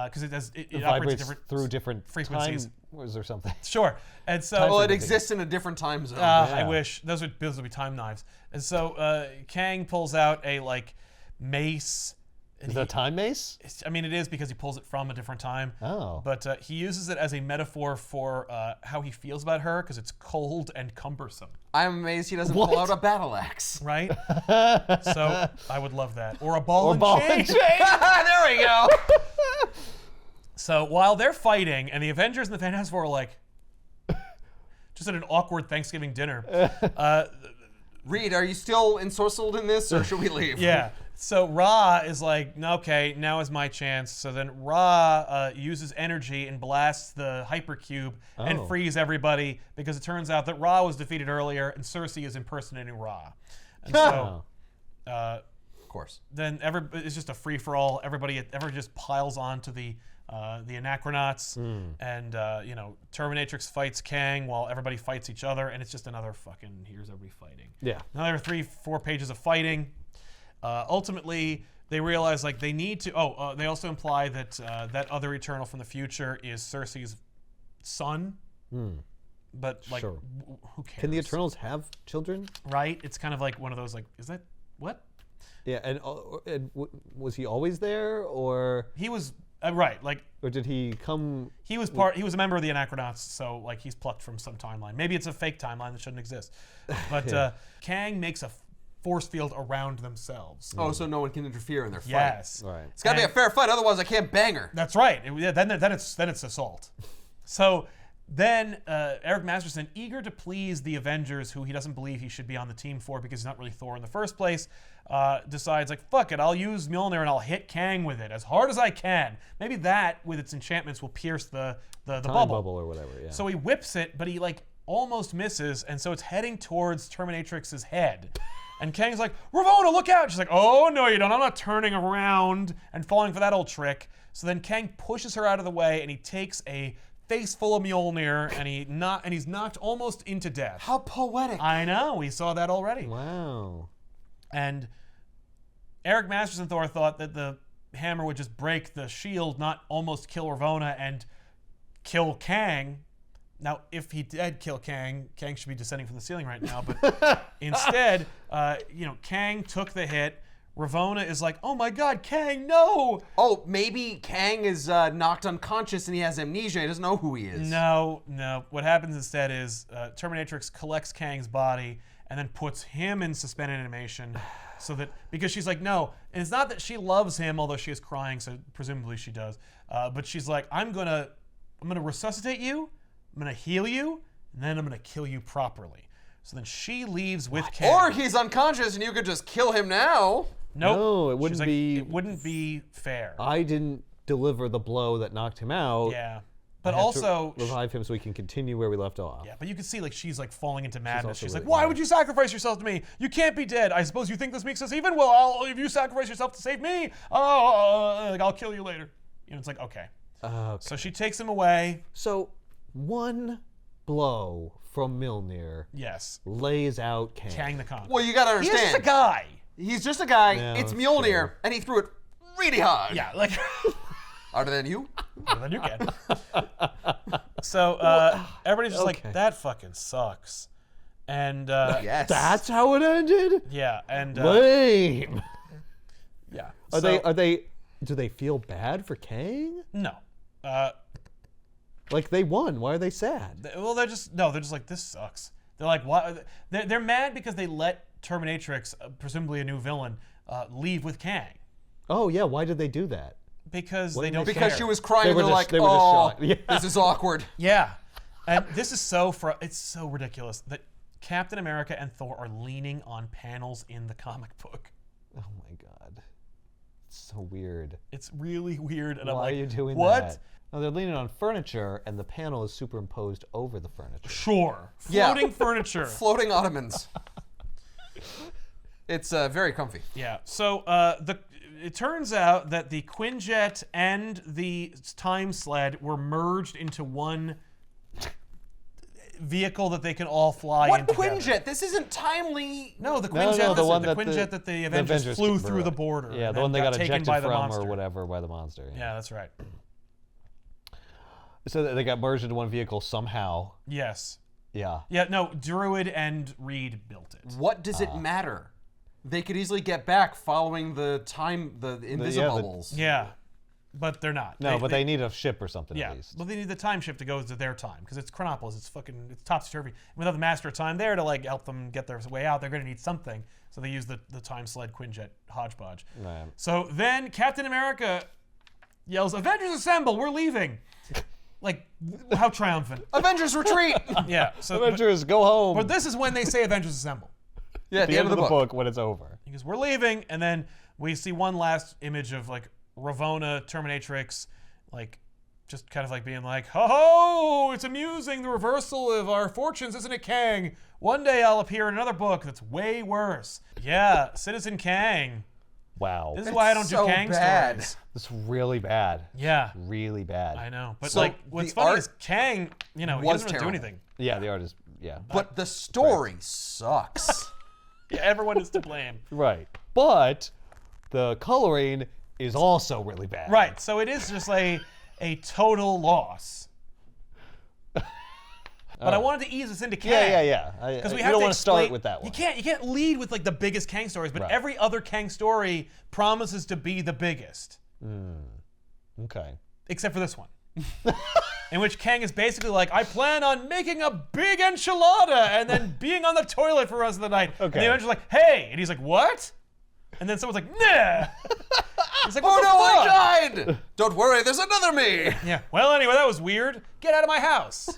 because it It operates vibrates through different frequencies. time, or something. Sure. And so Well, it frequency. exists in a different time zone. I Yeah. wish those would be time knives. And so Kang pulls out a like mace. And Is that a time mace? I mean, it is because he pulls it from a different time. Oh. But he uses it as a metaphor for how he feels about her because it's cold and cumbersome, I'm amazed he doesn't pull out a battle axe. right? So I would love that. Or a ball, Or and, ball chain. and chain. There we go. So while they're fighting, and the Avengers and the Fantastic Four are like, just at an awkward Thanksgiving dinner. Reed, are you still ensorcelled in this, or should we leave? Yeah. So Ra is like, okay, now is my chance. So then Ra uses energy and blasts the hypercube and Oh. frees everybody because it turns out that Ra was defeated earlier and Cersei is impersonating Ra. And so Oh. Of course. then it's just a free for all. Everybody just piles onto the the Anachronauts, and Terminatrix fights Kang while everybody fights each other, and it's just another fucking here's everybody fighting. Yeah. Another 3-4 pages of fighting. Ultimately, they realize like they need to. They also imply that that other Eternal from the future is Cersei's son. But like, Sure. who cares? Can the Eternals have children? Right? It's kind of like one of those like, is that what? Yeah, and was he always there, or He was right. Like did he come? he was a member of the Anachronauts, so like he's plucked from some timeline. Maybe it's a fake timeline that shouldn't exist. But Kang makes a force field around themselves. Oh, so no one can interfere in their fight. Yes. Right. It's got to be a fair fight, otherwise I can't bang her. That's right. Then it's assault. So then Eric Masterson, eager to please the Avengers, who he doesn't believe he should be on the team for because he's not really Thor in the first place, decides like, fuck it, I'll use Mjolnir and I'll hit Kang with it as hard as I can. Maybe that, with its enchantments, will pierce the Time bubble. or whatever. Yeah. So he whips it, but he like almost misses, and so it's heading towards Terminatrix's head. And Kang's like, Ravonna, look out! She's like, oh no you don't, I'm not turning around and falling for that old trick. So then Kang pushes her out of the way, and he takes a face full of Mjolnir, and he's knocked almost into death. How poetic. I know, we saw that already. Wow. And Eric Masterson Thor thought that the hammer would just break the shield, not almost kill Ravonna and kill Kang. Now, if he did kill Kang, Kang should be descending from the ceiling right now. But instead, Kang took the hit. Ravonna is like, oh my God, Kang, no! Oh, maybe Kang is knocked unconscious and he has amnesia. He doesn't know who he is. No. What happens instead is Terminatrix collects Kang's body and then puts him in suspended animation, because she's like, no. And it's not that she loves him, although she is crying, so presumably she does. But she's like, I'm gonna resuscitate you. I'm gonna heal you, and then I'm gonna kill you properly. So then she leaves with Kang. Or he's unconscious and you could just kill him now. Nope. No, it wouldn't She's like, be. It wouldn't be fair. I didn't deliver the blow that knocked him out. Yeah. I But have to also, revive him so we can continue where we left off. yeah. But you can see like she's like falling into madness. also She's like, really why young. would you sacrifice yourself to me? You can't be dead. I suppose you think this makes us even. Well, if you sacrifice yourself to save me, I'll kill you later. It's like okay. Okay. So she takes him away. So one blow from Mjolnir Yes. lays out Kang. Kang the Conqueror. Well, you gotta He's understand. just a guy. He's just a guy. Yeah, it's that's Mjolnir, true. and he threw it really hard. Yeah. Like. Harder than you? Well, then you can. So everybody's just like, Okay. that fucking sucks. And Yes. That's how it ended? yeah, and Lame. yeah. Are So- they do they feel bad for Kang? No. Like they won. Why are they sad? They're just like, this sucks. They're like, why? They're mad because they let Terminatrix, presumably a new villain, leave with Kang Oh yeah, why did they do that? because they did don't they Because care. she was crying, They and were they're just- like, they were just oh, shocked. Yeah. this is awkward. Yeah, and this is it's so ridiculous that Captain America and Thor are leaning on panels in the comic book. Oh my god. It's so weird. It's really weird, and I'm Why like, are you doing what? that? No, they're leaning on furniture and the panel is superimposed over the furniture. Sure, Yeah. floating furniture. Floating ottomans. It's very comfy. Yeah. So it turns out that the Quinjet and the time sled were merged into one vehicle that they can all fly What in together. Quinjet? This isn't timely. No, the No, Quinjet. no, the listen, one the that Quinjet that the Avengers flew through the border. Yeah, and the one then they got taken ejected by the from monster. or whatever by the monster. Yeah, that's right. So they got merged into one vehicle somehow. Yes. Yeah. Yeah. No, Druid and Reed built it. What does it matter? They could easily get back following the Invisibubbles. Yeah, but they're not. No, but they need a ship or something Yeah, at least. well, they need the time shift to go to their time because it's Chronopolis. It's topsy-turvy. And without the Master of Time there to like help them get their way out, they're going to need something. So they use the time sled Quinjet hodgepodge. Right. So then Captain America yells, "Avengers assemble! We're leaving!" Like, how triumphant. Avengers retreat! Yeah. So, Avengers, go home. but this is when they say Avengers assemble. Yeah, at the end of the book when it's over. Because we're leaving, and then we see one last image of like Ravonna, Terminatrix, like just kind of like being like, "Ho ho! It's amusing the reversal of our fortunes, isn't it, Kang? One day I'll appear in another book that's way worse." Yeah, Citizen Kang. Wow. This is why I don't do so Kang bad. stories. It's really bad. Yeah. Really bad. I know. But So like, what's the funny art is Kang, he was doesn't really do terrible. anything. Yeah, the artist. Yeah. But the story sucks. Yeah, everyone is to blame. Right. But the coloring is also really bad. Right. So it is just a total loss. But I wanted to ease us into Kang. Yeah. Because we you have don't to want to start explain- with that one. You can't lead with like the biggest Kang stories, but Right. every other Kang story promises to be the biggest, Okay. except for this one, in which Kang is basically like, I plan on making a big enchilada and then being on the toilet for the rest of the night. And the Okay. Avengers are like, hey, and he's like, what? And then someone's like, nah. He's like, Oh what no, the fuck? I died! Don't worry, there's another me! Yeah. Well, anyway, that was weird. Get out of my house.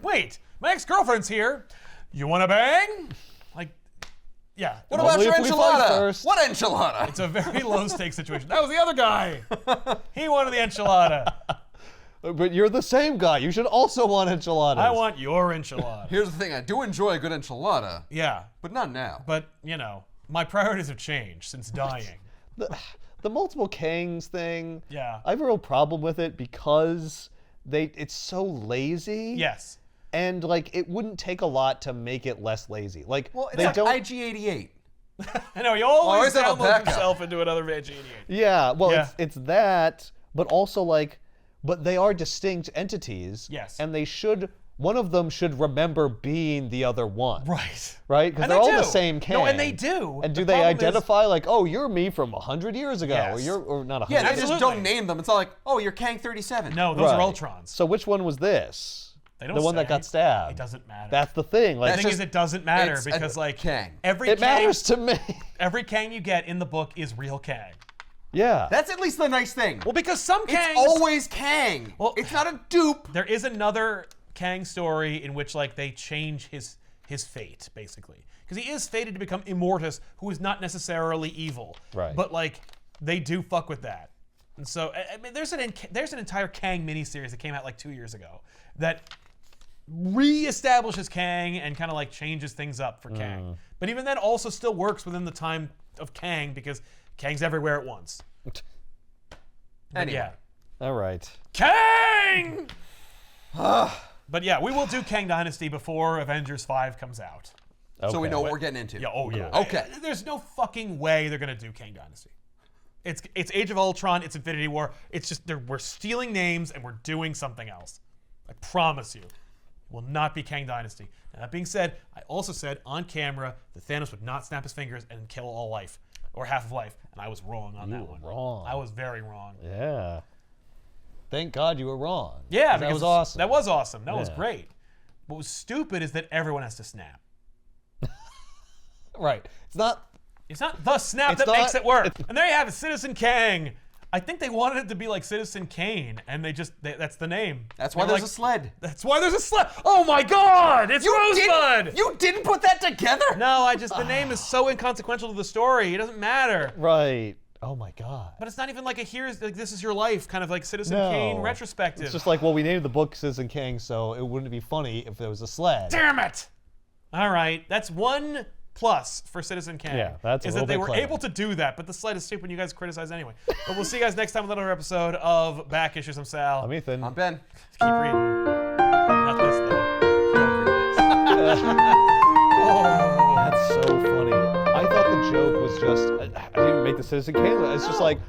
Wait, my ex-girlfriend's here. You want to bang? Like, yeah. What Only about your if we fight enchilada? first. What enchilada? It's a very low-stakes situation. That was the other guy. He wanted the enchilada. But you're the same guy. You should also want enchiladas. I want your enchilada. Here's the thing, I do enjoy a good enchilada, Yeah, but not now. but, my priorities have changed since dying. the multiple Kangs thing. Yeah. I have a real problem with it because it's so lazy. Yes. And like it wouldn't take a lot to make it less lazy. Like Well, it's they like don't. IG-88. I know, you always always have a download backup. yourself into another VG88. Yeah. Well, Yeah. it's that, but also like, but they are distinct entities. Yes. And they should. One of them should remember being the other one. Right. Right? Because And they're they all the do. same Kang. No, and they do. And do The they problem is- identify like, oh, you're me from 100 years ago, or Yes. you're or not 100? Yeah, they years just Absolutely. don't name them. It's not like, oh, you're Kang 37. No, those are Right. Ultrons. So which one was this? They don't the one that say. got stabbed. It doesn't matter. That's the thing. Like the That's thing just- is, it doesn't matter it's a because, like, Kang. every it Kang, matters to me. every Kang you get in the book is real Kang. Yeah. That's at least the nice thing. Well, because some It's Kangs... always Kang. Well- It's not a dupe. There is another Kang story in which, like, they change his fate, basically. Because he is fated to become Immortus, who is not necessarily evil. Right. But, like, they do fuck with that. And so, I mean, there's an entire Kang miniseries that came out, like, 2 years ago that re-establishes Kang and kind of, like, changes things up for Kang. But even then also still works within the time of Kang because Kang's everywhere at once. But Anyway. yeah. All right. Kang! But yeah, we will do Kang Dynasty before Avengers 5 comes out. So we Okay. know what we're getting into. Yeah, oh yeah. Okay. There's no fucking way they're gonna do Kang Dynasty. It's Age of Ultron, it's Infinity War. It's just we're stealing names and we're doing something else. I promise you. It will not be Kang Dynasty. Now, that being said, I also said on camera that Thanos would not snap his fingers and kill all life. Or half of life. And I was wrong on that were one. wrong. I was very wrong. Yeah. Thank God you were wrong. Yeah, that because was awesome. That was awesome. That was Yeah. great. What was stupid is that everyone has to snap. Right. It's not. It's not the snap It's that not- makes it work. And there you have it, Citizen Kang. I think they wanted it to be like Citizen Kane, and that's the name. That's why They were there's like, a sled. That's why there's a sled. Oh my God! It's Rosebud. You didn't put that together? No, the name is so inconsequential to the story. It doesn't matter. Right. Oh my God. But it's not even like this is your life, kind of like Citizen No. Kane retrospective. It's just like, well, we named the book Citizen Kang, so it wouldn't be funny if there was a sled. Damn it! All right, that's one plus for Citizen Kang. Yeah, that's a is little that they bit were clever. able to do that, but the slide is stupid and you guys criticize anyway. But we'll see you guys next time with another episode of Back Issues. I'm Sal. I'm Ethan. I'm Ben. Keep reading. Not this though. Don't read this. That's so funny. I thought the joke was just. I didn't even make the Citizen Kane. It's just like